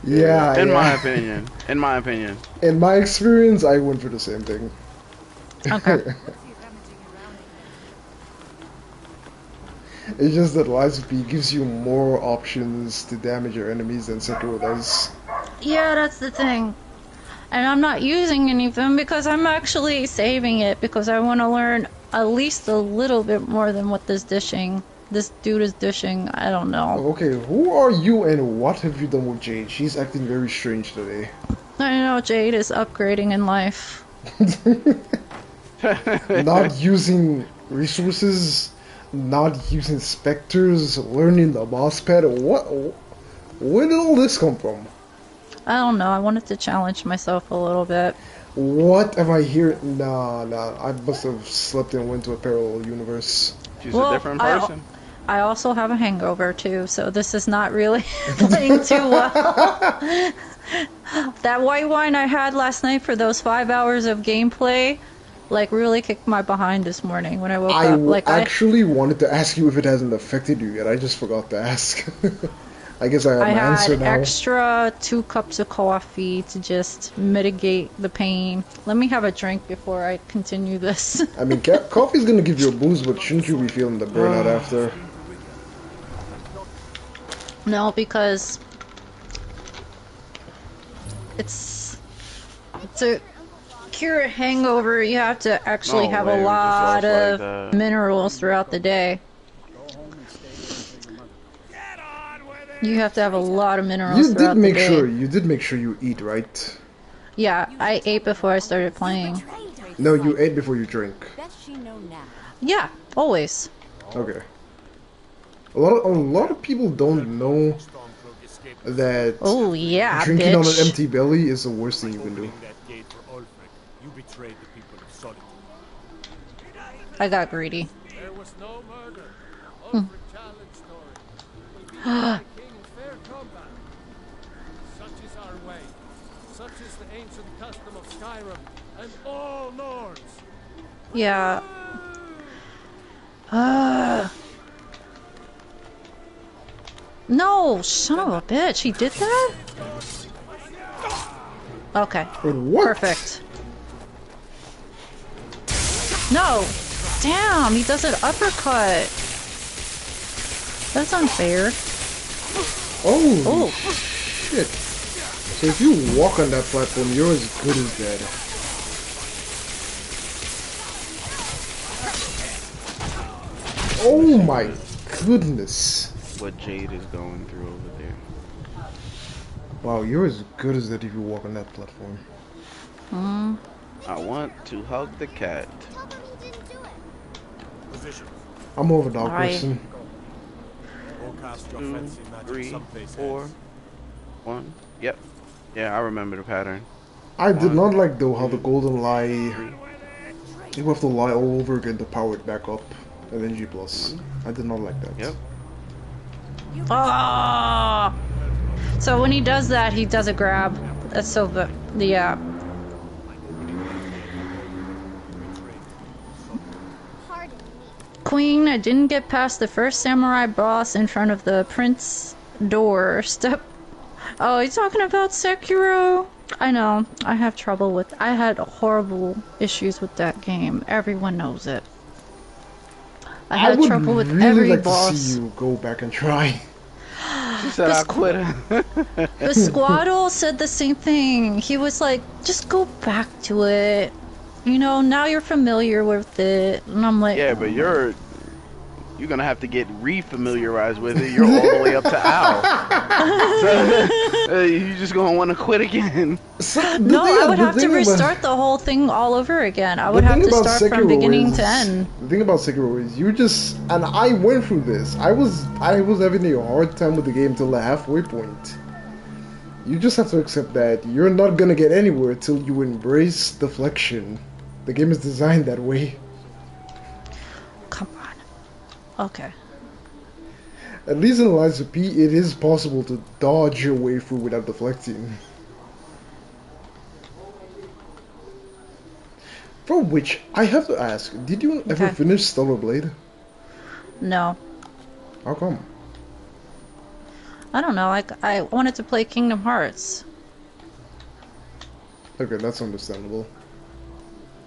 Yeah. In my opinion. In my opinion. In my experience, I went for the same thing. Okay. It's just that Lies of P gives you more options to damage your enemies than Sekiro does. Yeah, that's the thing. And I'm not using any of them because I'm actually saving it because I want to learn at least a little bit more than what this dude is dishing. I don't know. Okay, who are you and what have you done with Jade? She's acting very strange today. I know Jade is upgrading in life. Not using resources, not using specters, learning the mouse pad. Where did all this come from? I don't know. I wanted to challenge myself a little bit. What am I hearing? Nah. I must have slept and went to a parallel universe. She's a different person. I also have a hangover too, so this is not really playing too well. That white wine I had last night for those 5 hours of gameplay, like, really kicked my behind this morning when I woke up. Like, I actually wanted to ask you if it hasn't affected you yet. I just forgot to ask. I guess I have my answer now. I had extra 2 cups of coffee to just mitigate the pain. Let me have a drink before I continue this. I mean, coffee's gonna give you a boost, but shouldn't you be feeling the burnout after? No, because to cure a hangover, you have to actually have a lot of minerals throughout the day. You have to have a lot of minerals throughout the day. You did make sure you eat, right? Yeah, I ate before I started playing. No, you ate before you drank. Yeah, always. Okay. A lot of people don't know that drinking on an empty belly is the worst thing you can do. I got greedy. There was no murder, all for challenge story. Fair combat. Such is our way. Such is the ancient custom of Skyrim and all Nords. Yeah. No, son of a bitch, he did that? Okay. What? Perfect. No! Damn, he does an uppercut. That's unfair. Oh, shit. So if you walk on that platform, you're as good as dead. Oh my goodness. What Jade is going through over there. Wow, you're as good as that if you walk on that platform. I want to hug the cat. I'm more of a dog person. 2, 3, 4, 1. Yep. Yeah, I remember the pattern. I did not like though how the golden lie. You have to lie all over again to power it back up, and then G+. I did not like that. Yep. Ah! So when he does that, he does a grab. That's so good. Yeah. Queen, I didn't get past the first samurai boss in front of the prince door. Step. Oh, you're talking about Sekiro? I know. I have trouble with. I had horrible issues with that game. Everyone knows it. I had trouble with really every like boss. To see you go back and try. She said I quit. The Squaddle said the same thing. He was like, just go back to it. You know, now you're familiar with it. And I'm like... Yeah, but you're gonna have to get re-familiarized with it. You're all the way up to Al. So, you just gonna want to quit again. No, I would have to restart the whole thing all over again. I would have to start from beginning to end. The thing about Sekiro is you just... And I went through this. I was having a hard time with the game till the halfway point. You just have to accept that you're not gonna get anywhere till you embrace deflection. The game is designed that way. Come on. Okay. At least in Lies of P, it is possible to dodge your way through without deflecting. For which, I have to ask, did you ever finish Stellar Blade? No. How come? I don't know, I wanted to play Kingdom Hearts. Okay, that's understandable.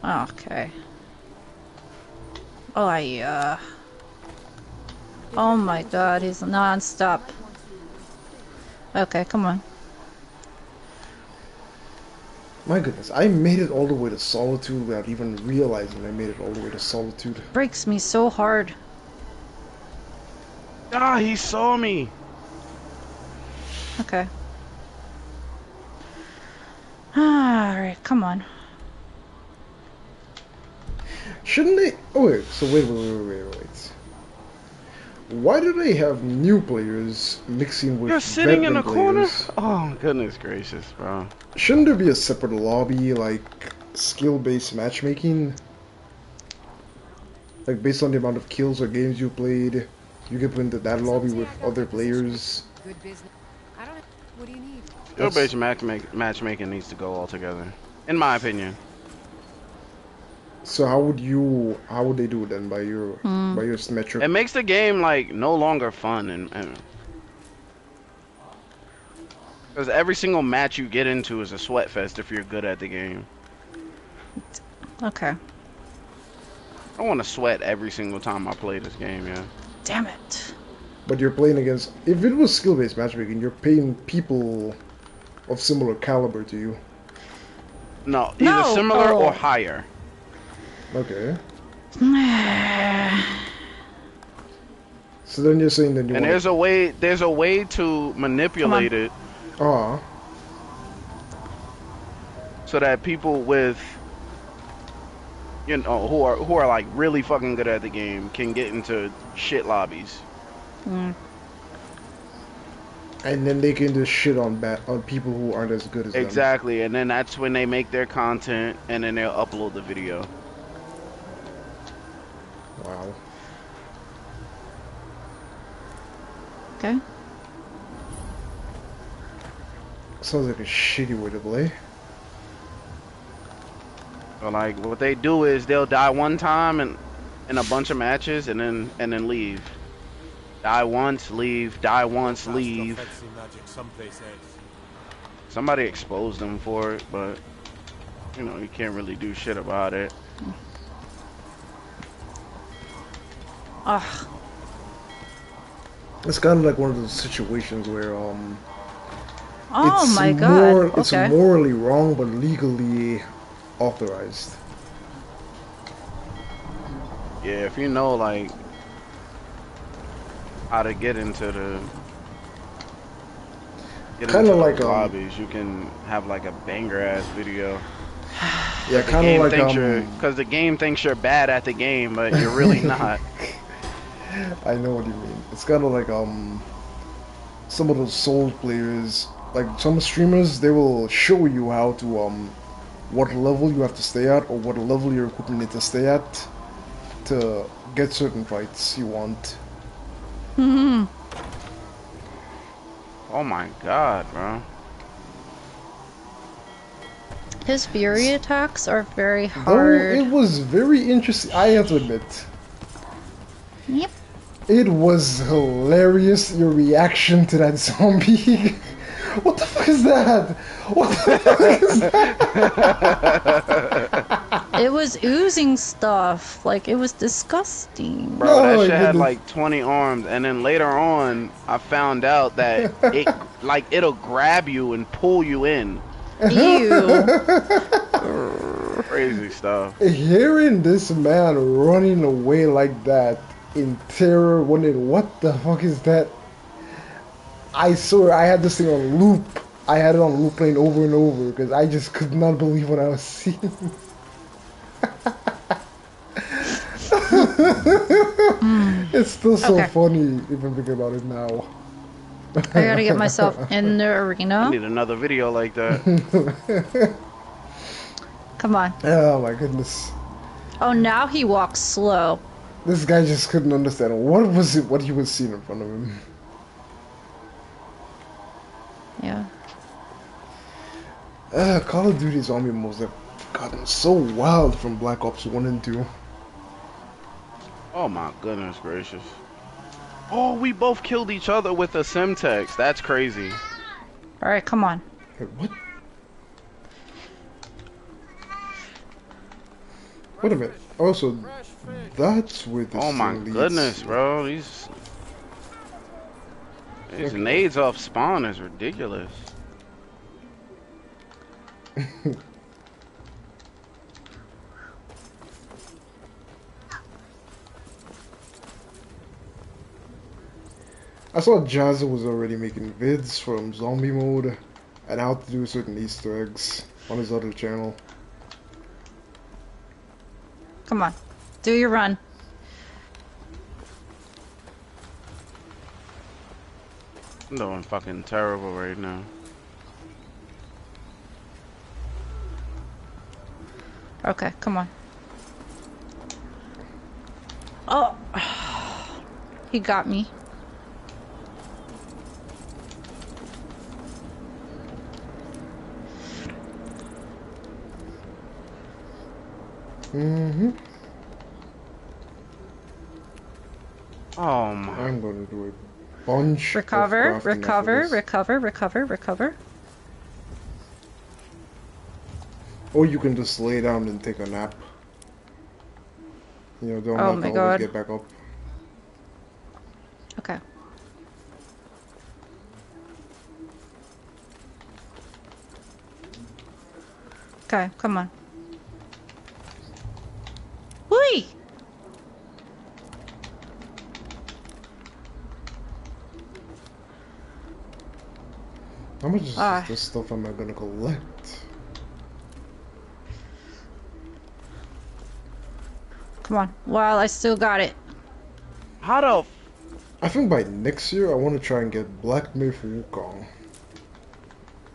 Okay. Oh, oh my god, he's non-stop. Okay, come on. My goodness, I made it all the way to Solitude without even realizing I made it all the way to Solitude. Breaks me so hard. Ah, he saw me. Okay. Alright, come on. Shouldn't they... Oh wait, so wait. Why do they have new players mixing with You're sitting in a corner? players? Oh, goodness gracious, bro. Shouldn't there be a separate lobby, like, skill-based matchmaking? Like, based on the amount of kills or games you played, you can put into that lobby with other players. Good business. I don't know. What do you need? Skill-based matchmaking needs to go altogether, in my opinion. So how would they do it then by your metric? It makes the game like no longer fun, and because every single match you get into is a sweat fest if you're good at the game. Okay. I want to sweat every single time I play this game, yeah. Damn it. But you're playing against... If it was skill-based matchmaking, you're paying people of similar caliber to you. No, either similar or higher. Okay. So then you're saying that you and there's a way to manipulate it. So that people with, you know, who are like really fucking good at the game can get into shit lobbies. And then they can just shit on people who aren't as good as them. Exactly, and then that's when they make their content, and then they'll upload the video. Wow. Okay. Sounds like a shitty way to play. So like, what they do is they'll die one time in a bunch of matches, and then leave. Die once, leave. Die once, leave. Somebody exposed them for it, but you know, you can't really do shit about it. Ugh. It's kind of like one of those situations where Oh my god. It's morally wrong but legally authorized. Yeah, if you know, like, how to get into the kind of like lobbies. You can have like a banger ass video. Yeah, kind of like because the game thinks you're bad at the game, but you're really not. I know what you mean. It's kind of like some of those Soul players, like some streamers, they will show you how to what level you have to stay at or what level your equipment needs to stay at to get certain fights you want. Hmm. Oh my god, bro. His fury attacks are very hard. Though it was very interesting, I have to admit. Yep. It was hilarious, your reaction to that zombie. What the fuck is that? What the fuck is that? It was oozing stuff. Like, it was disgusting. Bro, that shit had like 20 arms, and then later on, I found out that it'll grab you and pull you in. Ew. Crazy stuff. Hearing this man running away like that in terror, wondering what the fuck is that? I swear I had this thing on loop. I had it on loop playing over and over because I just could not believe what I was seeing. It's still so funny even thinking about it now. I gotta get myself in the arena. I need another video like that. Come on. Oh my goodness. Oh, now he walks slow. This guy just couldn't understand what was it, what he was seeing in front of him. Yeah. Call of Duty zombie modes have gotten so wild from Black Ops 1 and 2. Oh my goodness gracious. Oh, we both killed each other with a Semtex. That's crazy. Alright, come on. Wait, what? Wait a minute. Also, that's where this Oh my thing goodness, leads. bro. These nades off spawn is ridiculous. I saw Jazza was already making vids from zombie mode and how to do certain Easter eggs on his other channel. Come on. Do your run. I'm doing fucking terrible right now. Okay, come on. Oh. He got me. Mm-hmm. Oh my. I'm gonna do a bunch Recover, of crafting recover, after this. recover, recover, recover. Or you can just lay down and take a nap. You know, don't Oh have my to always God. get back up. Okay. Okay, come on. Whee! How much is this stuff am I gonna collect? Come on. Well, I still got it. How the I think by next year I want to try and get Black Myth Wukong.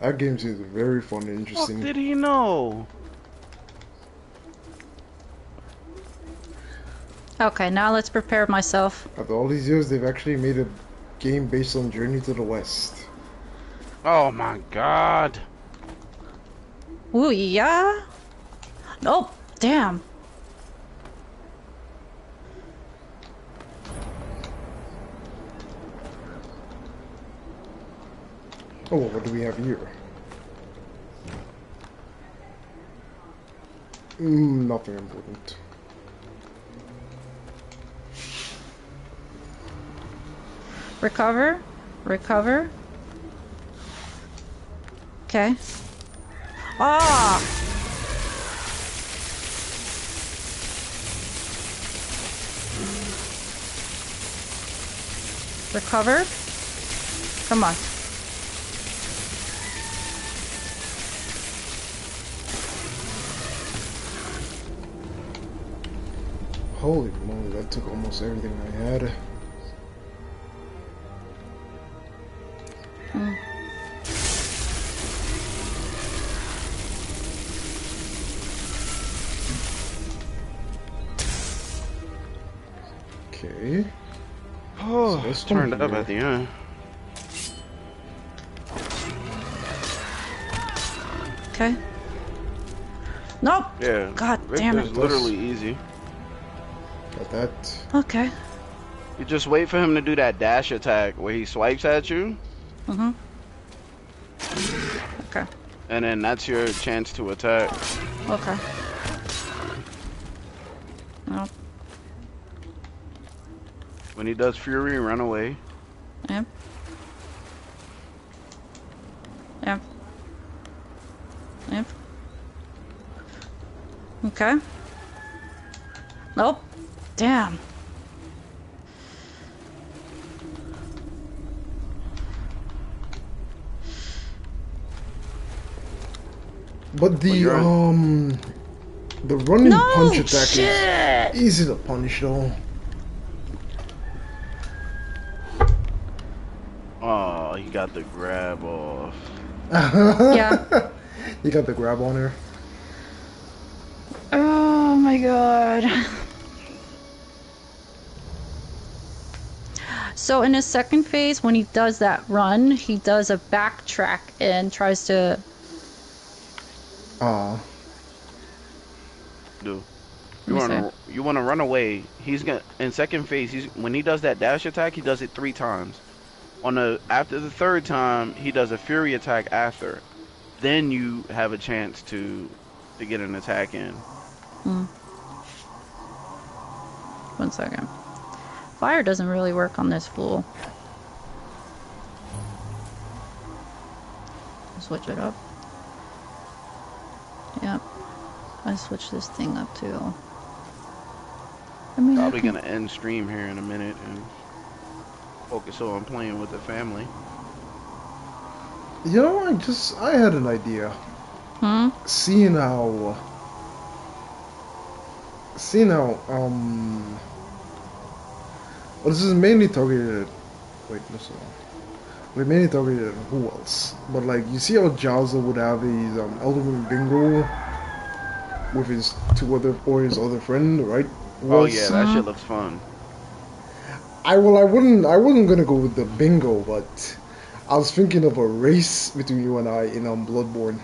That game seems very fun and fuck interesting. did he know? Okay, now let's prepare myself. After all these years, they've actually made a game based on Journey to the West. Oh my god. Ooh, yeah? Nope. Damn. Oh, well, what do we have here? Nothing important. Recover. Recover. Okay. Ah! Recover. Come on. Holy moly, that took almost everything I had. Okay. Oh, So it's turned up at the end. Okay. Nope. Yeah. God damn it. It's literally easy. Got that. Okay. You just wait for him to do that dash attack where he swipes at you. Mm-hmm. Okay. And then that's your chance to attack. Okay. Nope. When he does Fury, run away. Yep. Yep. Yep. Okay. Nope. Damn. But the running No, punch attack shit. is easy to punish though. Oh, he got the grab off. Yeah. You got the grab on her. Oh my god. So in his second phase, when he does that run, he does a backtrack and tries to... Do. You wanna run away. He's gonna in second phase, when he does that dash attack, he does it 3 times. After the 3rd time, he does a fury attack after. Then you have a chance to get an attack in. 1 second. Fire doesn't really work on this fool. Switch it up. Yep. I switch this thing up too. I mean, Probably gonna end stream here in a minute and focus on playing with the family. You know, I had an idea. Seeing how, well, this is mainly targeted at, wait, listen. We're mainly targeted at who else? But like, you see how Jowza would have his Elderman Bingo with his his other friend, right? Oh yeah, that shit looks fun. I wasn't gonna go with the bingo, but I was thinking of a race between you and I in Bloodborne.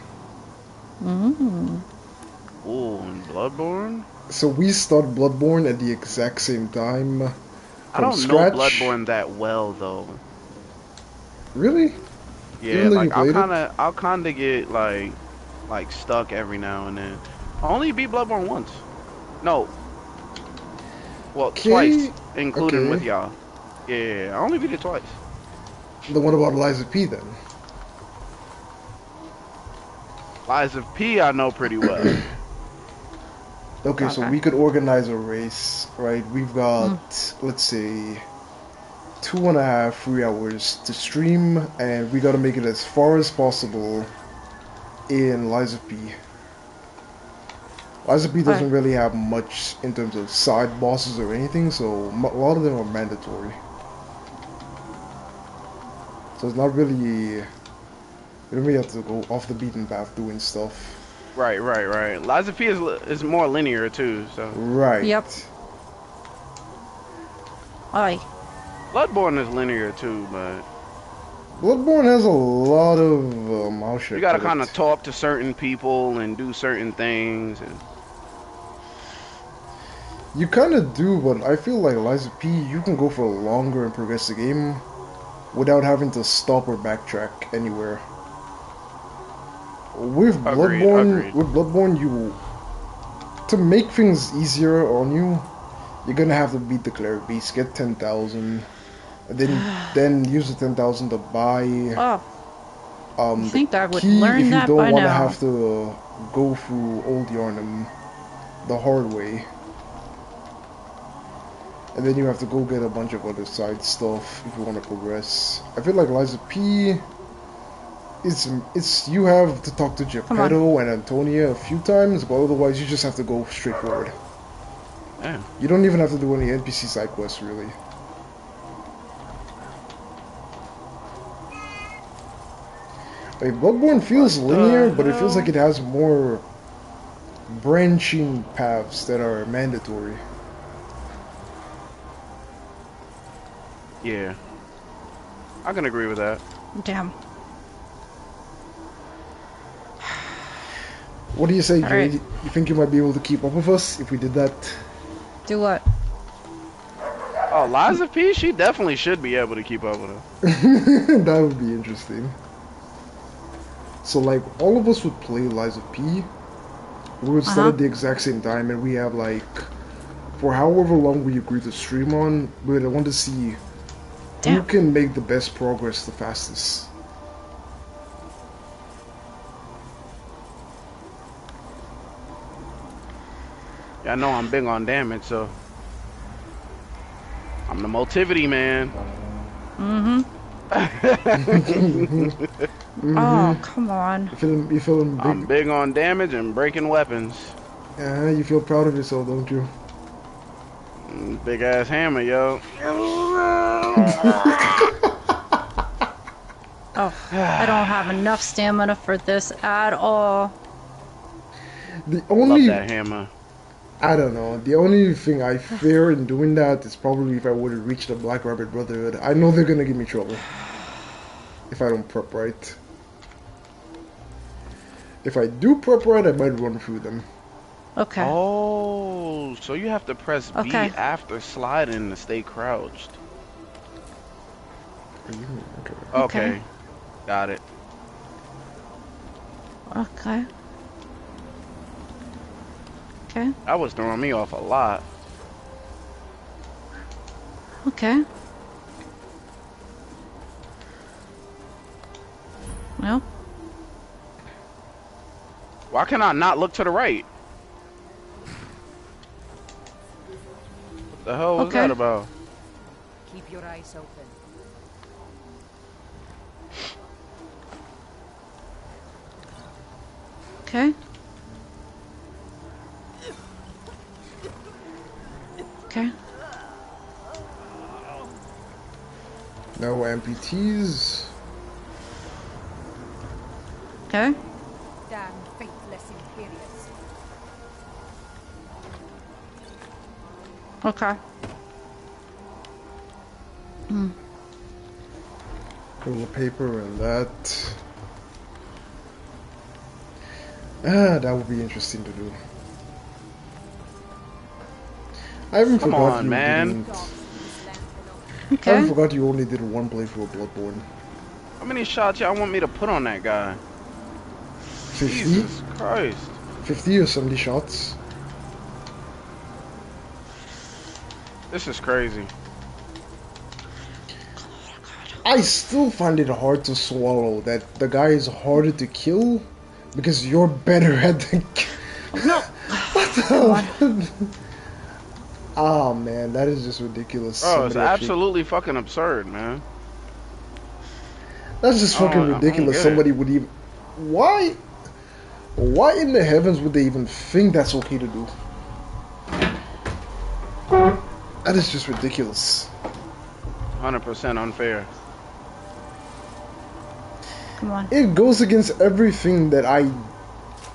Ooh, in Bloodborne? So we start Bloodborne at the exact same time. I don't scratch. know Bloodborne that well though. Really? Yeah, like I'll kinda get like stuck every now and then. I only beat Bloodborne once. No. Well, twice, including with y'all. Yeah, I only beat it twice. Then what about Liza P then? Lies of P I know pretty well. Okay, so we could organize a race, right? We've got, let's say, 2.5, 3 hours to stream, and we gotta make it as far as possible in Liza P. Liza P doesn't really have much in terms of side bosses or anything, so a lot of them are mandatory. So it's not really, you don't really have to go off the beaten path doing stuff. Right. Lies of P is more linear too, so. Right. Yep. Aye. Bloodborne is linear too, but Bloodborne has a lot of how should I you gotta put it? kind of talk to certain people and do certain things. And You kind of do, but I feel like Liza P, you can go for longer and progress the game without having to stop or backtrack anywhere. With Bloodborne, you to make things easier on you, you're gonna have to beat the cleric beast, get 10,000, and then use the 10,000 to buy. I think I would key learn if you that don't by want to now. have to go through Old Yarnum the hard way. And then you have to go get a bunch of other side stuff if you want to progress. I feel like Liza P. It's you have to talk to Geppetto and Antonia a few times, but otherwise you just have to go straight forward. Yeah. You don't even have to do any NPC side quests really. Like, Bloodborne feels linear, but it feels like it has more branching paths that are mandatory. Yeah. I can agree with that. Damn. What do you say, Jade? Right. You think you might be able to keep up with us if we did that? Do what? Oh, Liza P, she definitely should be able to keep up with us. That would be interesting. So, like, all of us would play Liza P. We would start at the exact same time, and we have, like, for however long we agree to stream on, we would want to see who can make the best progress the fastest. Yeah, I know I'm big on damage, so I'm the motivity man. Oh, come on. You feeling big? I'm big on damage and breaking weapons. Yeah, you feel proud of yourself, don't you? Big ass hammer, yo. Oh, I don't have enough stamina for this at all. The only Love that hammer. I don't know. The only thing I fear in doing that is probably if I were to reach the Black Rabbit Brotherhood. I know they're gonna give me trouble if I don't prep right. If I do prep right, I might run through them. Okay. Oh, so you have to press B Okay. after sliding to stay crouched. Okay. Okay. Got it. Okay. Okay. That was throwing me off a lot. Okay. Well. Why can I not look to the right? What the hell was that about? Keep your eyes open. Okay. Okay. No amputees. Okay. Damn faithless Imperials. Okay. Roll of paper and that. Ah, that would be interesting to do. I haven't Come forgot on, you man. didn't. I Okay. haven't forgot you only did one playthrough of Bloodborne. How many shots y'all want me to put on that guy? 50? Jesus Christ. 50 or 70 shots. This is crazy. I still find it hard to swallow that the guy is harder to kill because you're better at the. No. What the hell? Oh man, that is just ridiculous. Oh, it's Somebody actually- absolutely fucking absurd, man. That's just fucking I don't ridiculous. get Somebody would even. Why? Why in the heavens would they even think that's okay to do? That is just ridiculous. 100% unfair. Come on. It goes against everything that I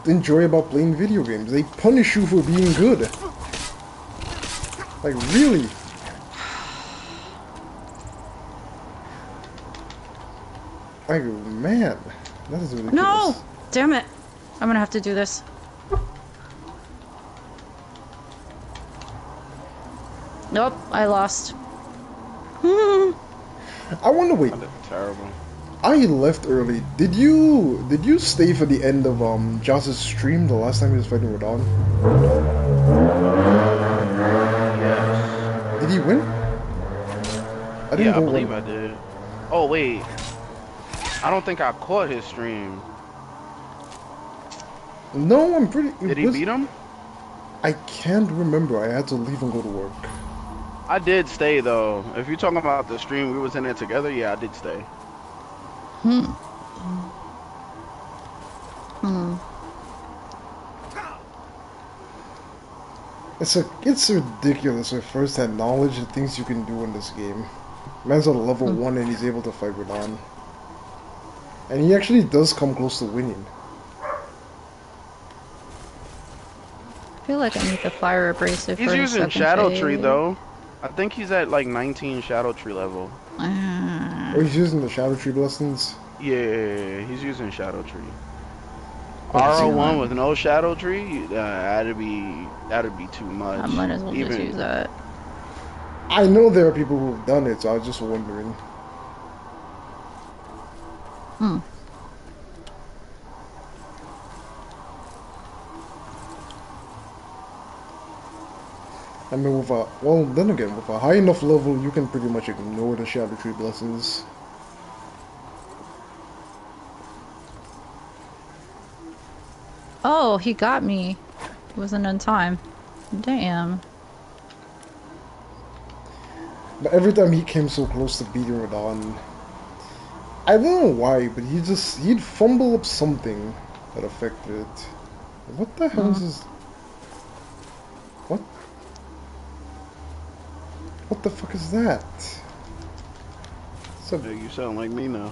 enjoy about playing video games. They punish you for being good. Like, really? Like, man. That is ridiculous. No! Damn it. I'm gonna have to do this. Nope, I lost. I wonder, wait. That's terrible. I left early. Did you stay for the end of Joss's stream the last time he was fighting Radon? Yes. Did he win? I didn't Yeah, I go believe win. I did. Oh, wait. I don't think I caught his stream. No, I'm pretty. Did he beat him? I can't remember. I had to leave and go to work. I did stay though. If you're talking about the stream we was in it together, yeah, I did stay. Hmm. Hmm. It's ridiculous with first-hand knowledge and things you can do in this game. Man's on level 1 and he's able to fight Radon. And he actually does come close to winning. I feel like I need the fire abrasive He's for the using second Shadow phase. Tree though. I think he's at like 19 Shadow Tree level. Oh, he's using the Shadow Tree blessings? Yeah, he's using Shadow Tree. Oh, RO1 with no Shadow Tree, that'd be too much. I might as well just use that. I know there are people who've done it, so I was just wondering. Hmm. I mean, well, then again, with a high enough level, you can pretty much ignore the Shadow Tree blessings. Oh, he got me. It wasn't in time. Damn. But every time he came so close to beating Radon, I don't know why, but he'd fumble up something that affected it. What the hell is this? What? What the fuck is that? So you sound like me now.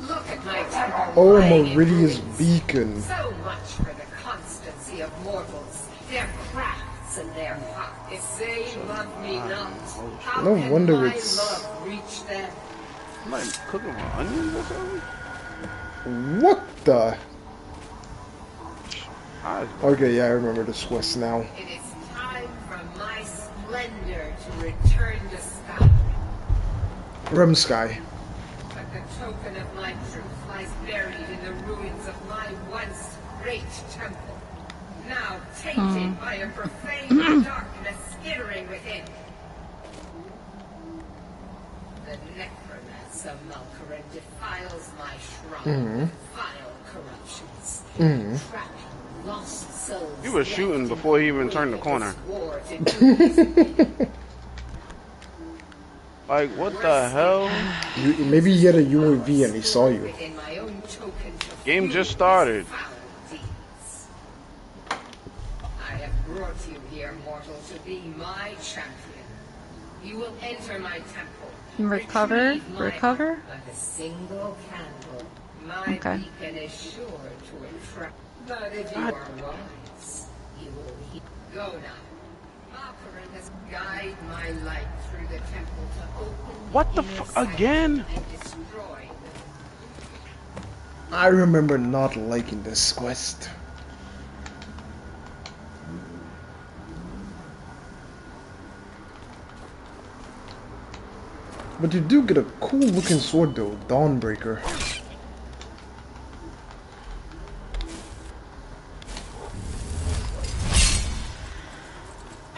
Look at my temple. Oh, Meridia's beacon. So much for the constancy of mortals, their crafts and their heart. If they love me not, how No can wonder my it's- love reach them? I'm like cooking my onions or something? What the? Eyes, Okay, yeah, I remember this quest now. It is time for my splendor to return to Skyrim. Remsky. But the token of my truth lies buried in the ruins of my once great temple. Now tainted by a profane darkness skittering within. The necromancer Malkaran defiles my shrine with vile corruptions. Trapping lost souls. He was shooting before he even turned the corner. Like, what the hell? Maybe he had a UAV and he saw you. Game just started. I have brought you here, mortal, to be my champion. You will enter my temple. Recover? retrieve my Recover? heart Like a single candle. My Okay. beacon is sure to attract. But if you are wise, you will go now. Malkaran has guided my light through the temple to open What the inner fuck again? sight and destroy the I remember not liking this quest. But you do get a cool looking sword though, Dawnbreaker.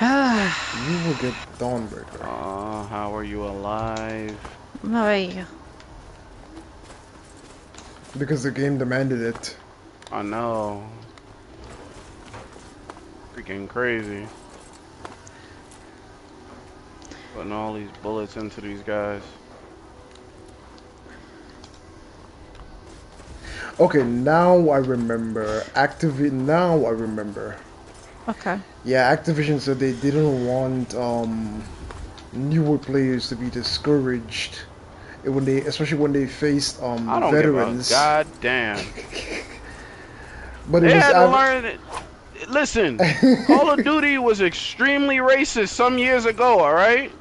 You will get Dawnbreaker. Oh, how are you alive? Ay. Because the game demanded it. I know. Freaking crazy. Putting all these bullets into these guys. Okay, now I remember. Now I remember. Okay. Yeah, Activision said they didn't want newer players to be discouraged when they, especially when they faced I don't veterans. give a goddamn. But it They was had to learn it. Listen, Call of Duty was extremely racist some years ago, alright?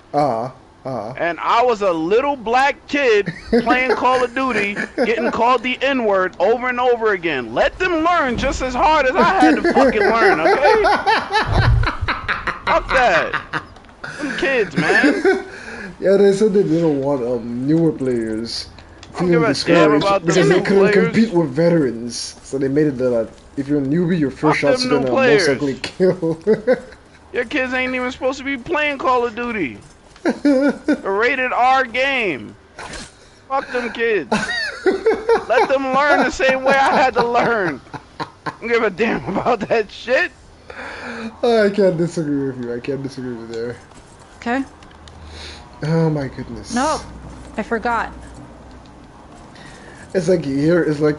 And I was a little black kid playing Call of Duty, getting called the N-word over and over again. Let them learn just as hard as I had to fucking learn, okay? Fuck that. Them kids, man. Yeah, they said they didn't want newer players feeling give a damn discouraged about the because they new couldn't players. compete with veterans. So they made it that if you're a newbie, your first Fuck shot's them new gonna players. most likely kill. Your kids ain't even supposed to be playing Call of Duty. A rated R game. Fuck them kids. Let them learn the same way I had to learn. I don't give a damn about that shit. I can't disagree with you. I can't disagree with you there. Okay. Oh my goodness. Nope. I forgot. It's like here. It's like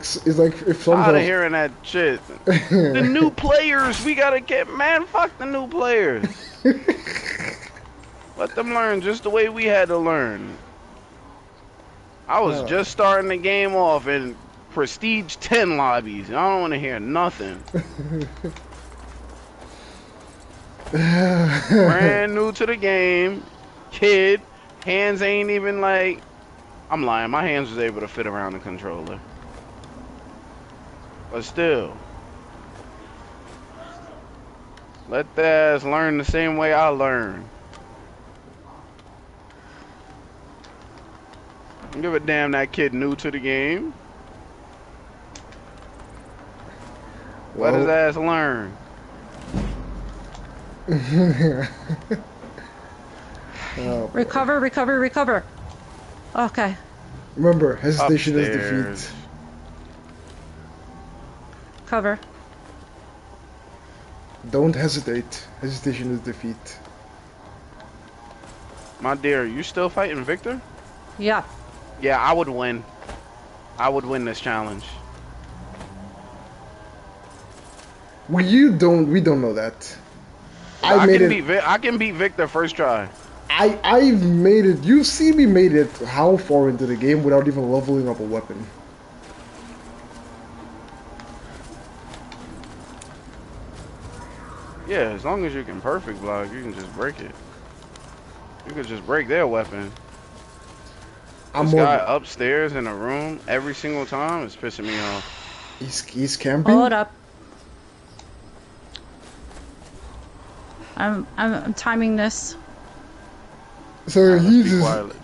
if someone. Out of hearing that shit. The new players, we gotta get, man. Fuck the new players. Let them learn just the way we had to learn. I was just starting the game off in Prestige 10 lobbies. I don't want to hear nothing. Brand new to the game, kid. Hands ain't even like. I'm lying. My hands was able to fit around the controller. But still. Let the ass learn the same way I learn. Don't give a damn that kid new to the game. Well, let his ass learn. Recover, recover, recover. Okay. Remember, hesitation Upstairs. is defeat. Cover. Don't hesitate. Hesitation is defeat. My dear, you still fighting Victor? Yeah. Yeah, I would win. I would win this challenge. We don't know that. I can beat Victor first try. I've made it. You see me made it how far into the game without even leveling up a weapon. Yeah, as long as you can perfect block, you can just break it. You can just break their weapon. This guy upstairs in a room every single time is pissing me off. He's camping? Hold up. I'm timing this. So right, he's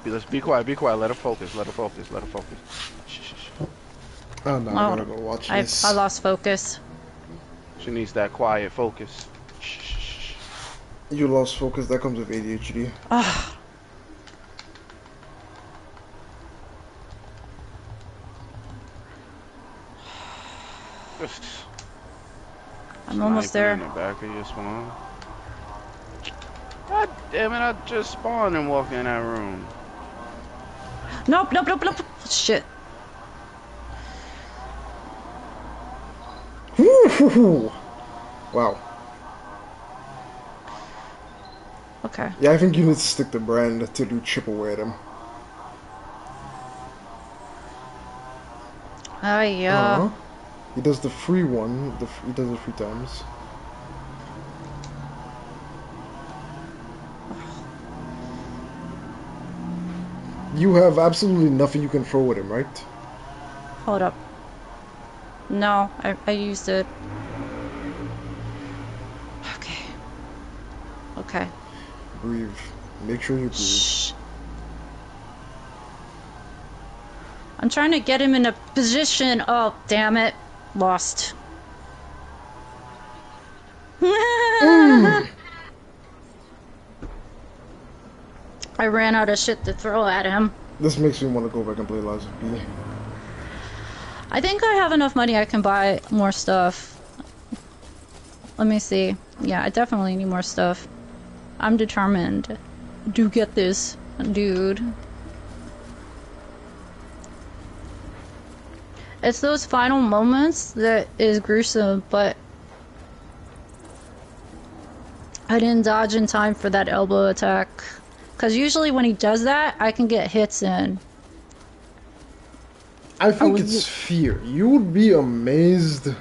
let's be quiet, let her focus, let her focus. Shh, shh, shh. Oh no, I gotta go watch this. I lost focus. She needs that quiet focus. Shh, shh, shh. You lost focus, that comes with ADHD. Just I'm almost there. in the back of your spawn. God damn it, I just spawned and walked in that room. Nope, nope, nope, nope. Shit. Wow. Okay. Yeah, I think you need to stick to Brand to do chip away at him. Yeah. He does the free one. He does it 3 times. You have absolutely nothing you can throw at him, right? Hold up. No, I used it. Okay. Okay. Breathe. Make sure you breathe. Shh. I'm trying to get him in a position. Oh, damn it. Lost. I ran out of shit to throw at him. This makes me want to go back and play Lies of P. I think I have enough money I can buy more stuff. Let me see. Yeah, I definitely need more stuff. I'm determined to get this, dude. It's those final moments that is gruesome, but I didn't dodge in time for that elbow attack. Because usually when he does that, I can get hits in. I think it's fear. You would be amazed.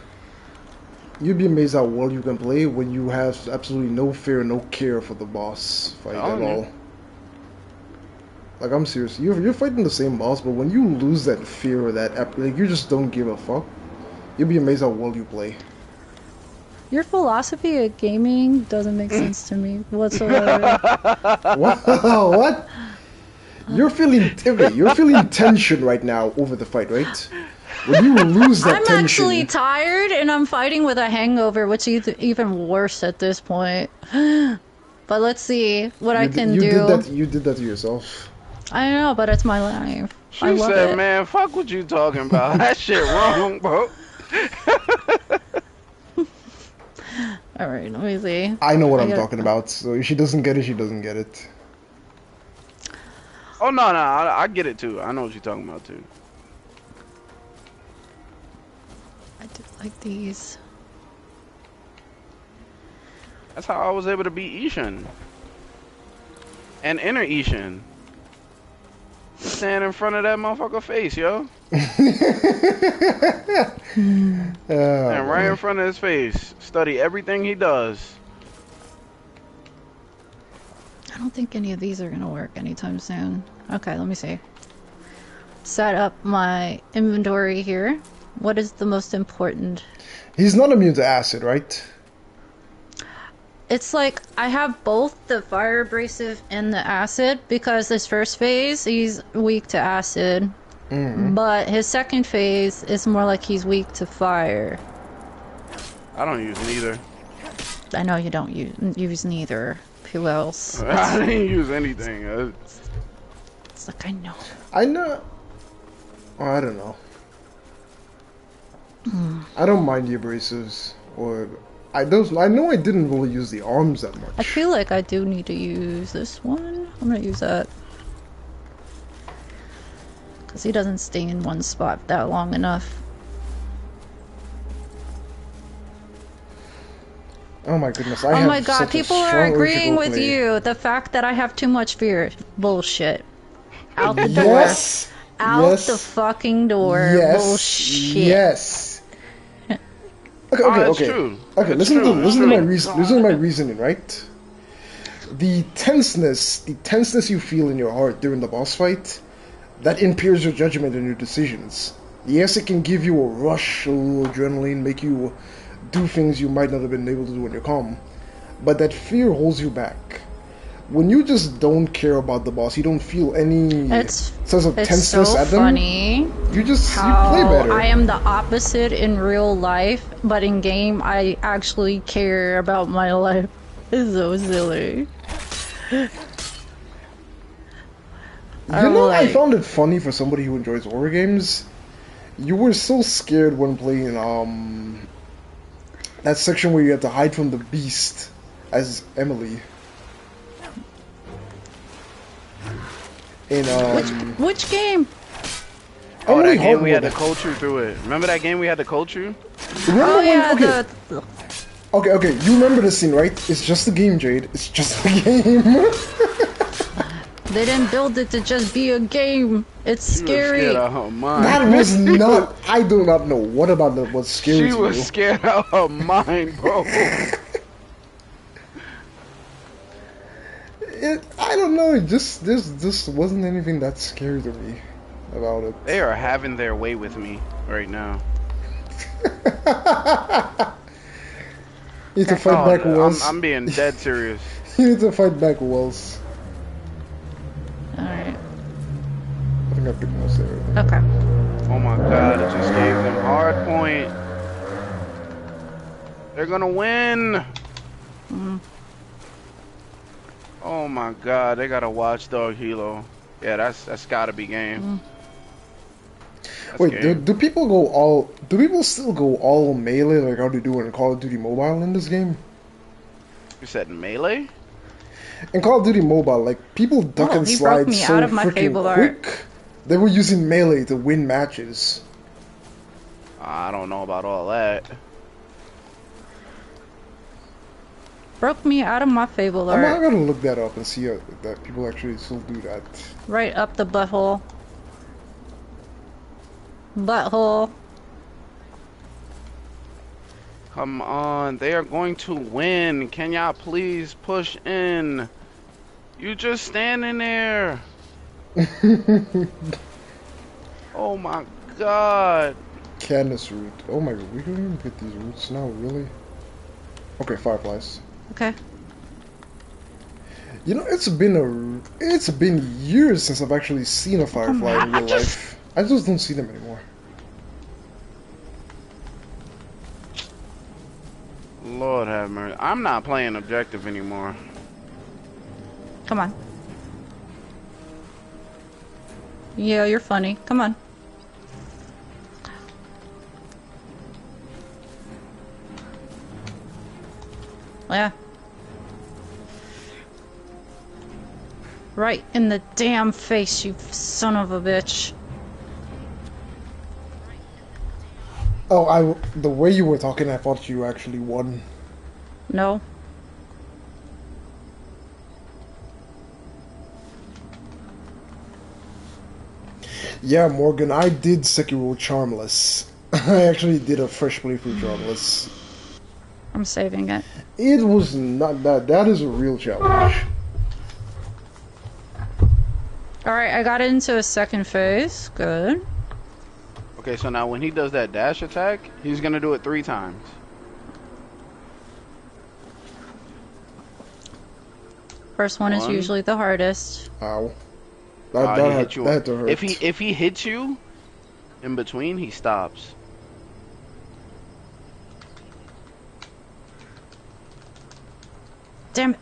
You'd be amazed how well you can play when you have absolutely no fear, no care for the boss fight at all. Like, I'm serious. You're fighting the same boss, but when you lose that fear or that, like, you just don't give a fuck. You'll be amazed how well you play. Your philosophy of gaming doesn't make sense to me whatsoever. What? You're feeling okay, you're feeling tension right now over the fight, right? When you lose that tension... I'm actually tired, and I'm fighting with a hangover, which is even worse at this point. But let's see what I can do. You did that to yourself. I know, but it's my life. She said, man, fuck what you talking about. That shit wrong, bro. Alright, let me see. I know what I'm talking about, so if she doesn't get it, she doesn't get it. Oh no, no, I get it too. I know what you're talking about too. I do like these. That's how I was able to beat Ishan. And enter Ishan. Just stand in front of that motherfucker face, yo. And right in front of his face. Study everything he does. I don't think any of these are gonna work anytime soon. Okay, let me see. Set up my inventory here. What is the most important? He's not immune to acid, right? It's like I have both the fire abrasive and the acid because this first phase he's weak to acid, but his second phase is more like he's weak to fire. I don't use neither. I know you don't use neither. Who else? I didn't use anything. It's like I know. I know. Oh, I don't know. I don't mind the abrasives, or I know I didn't really use the arms that much. I feel like I do need to use this one. I'm gonna use that. Because he doesn't stay in one spot that long enough. Oh my goodness, oh my god, people are agreeing with you. The fact that I have too much fear. Bullshit. Out the door. Yes! Out the fucking door. Yes! Bullshit. Yes! Okay. True. Okay, It's listen true. to my reason. Listen to my reasoning, right? The tenseness you feel in your heart during the boss fight, that impairs your judgment and your decisions. Yes, it can give you a rush, a little adrenaline, make you do things you might not have been able to do when you're calm, but that fear holds you back. When you just don't care about the boss, you don't feel any sense of tenseness so at them. Funny you how play better. I am the opposite in real life, but in game I actually care about my life. It's so silly. I found it funny for somebody who enjoys horror games. You were so scared when playing that section where you had to hide from the beast as Emily. In which game? Oh, Emily that game we had to Hardwood. coach you through it. Remember that game we had to coach you? Remember when? Yeah, Okay. You remember the scene, right? It's just a game, Jade. It's just a game. They didn't build it to just be a game. It's scary. She was scared out her mind. That was not. I do not know what about that was scary to She was you. scared out her mind, bro. I don't know. It just wasn't anything that scary to me about it. They are having their way with me right now. You need to fight back, Wells. I'm being dead serious. You need to fight back, Wells. Alright. I think I picked most there. Okay. Oh my god, it just gave them hard point. They're gonna win. Oh my god, they got a watchdog helo. Yeah, that's gotta be game. Wait, do people still go all melee like how they do in Call of Duty Mobile in this game? You said melee? In Call of Duty Mobile, like people duck and he broke slide me so out of my freaking fable art. quick. They were using melee to win matches. I don't know about all that. Broke me out of my fable I'm art. gonna look that up and see if that people actually still do that. Right up the butthole. Butthole. Come on, they are going to win. Can y'all please push in? You just standing there. Oh my god. Candace root. Oh my god, we don't even get these roots now, really? Okay, fireflies. Okay. You know, it's been years since I've actually seen a firefly in real life. I just don't see them anymore. Lord have mercy. I'm not playing objective anymore. Come on. Yeah, you're funny. Come on. Yeah. Right in the damn face, you son of a bitch. Oh, the way you were talking, I thought you actually won. No. Yeah, Morgan, I did Sekiro Charmless. I actually did a fresh playthrough Charmless. I'm saving it. It was not that. That is a real challenge. Alright, I got into a second phase. Good. Okay, so now when he does that dash attack, he's gonna do it 3 times. First one is usually the hardest. Ow. That had to hurt. If he hits you in between, he stops. Damn it.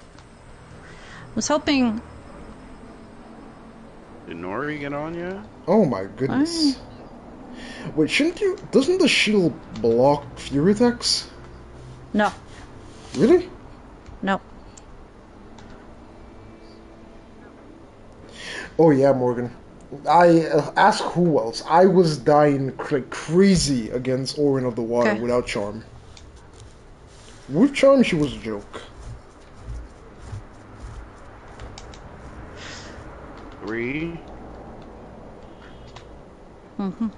Was hoping. Did Nori get on you? Oh my goodness. Wait, shouldn't you... Doesn't the shield block fury attacks? No. Really? No. Oh yeah, Morgan. I ask who else. I was dying crazy against Orin of the Water without Charm. With Charm, she was a joke. 3. Mm-hmm.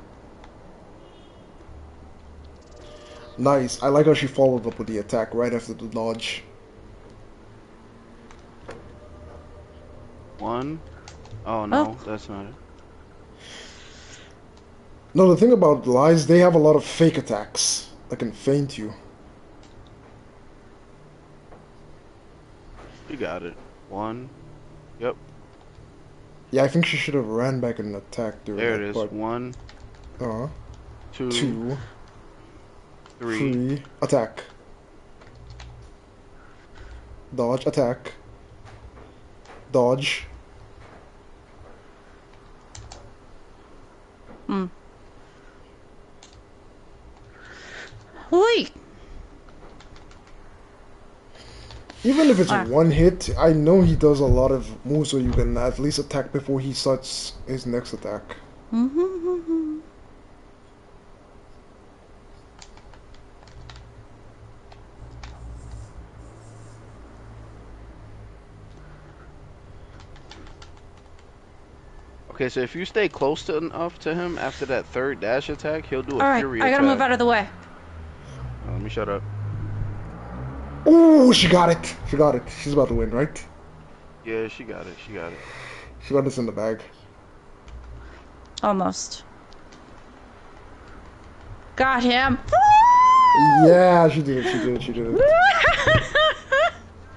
Nice. I like how she followed up with the attack right after the dodge. 1. Oh no, that's not it. No, the thing about lies, they have a lot of fake attacks that can feint you. You got it. 1. Yep. Yeah, I think she should have ran back and attacked during There that it is. part. 1. 2. 3. Attack. Dodge. Attack. Dodge. Wait. Even if it's one hit, I know he does a lot of moves so you can at least attack before he starts his next attack. Okay, so if you stay close enough to him after that 3rd dash attack, he'll do a fury I attack. gotta move out of the way. Let me shut up. Oh, she got it. She got it. She's about to win, right? Yeah, she got it. She got it. She got this in the bag. Almost. Got him. Yeah, she did it. She did it. She did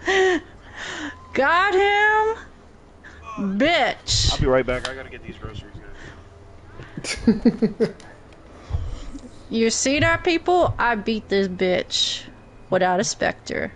it. Got him. Bitch. I'll be right back. I gotta get these groceries. You see that, people? I beat this bitch without a specter.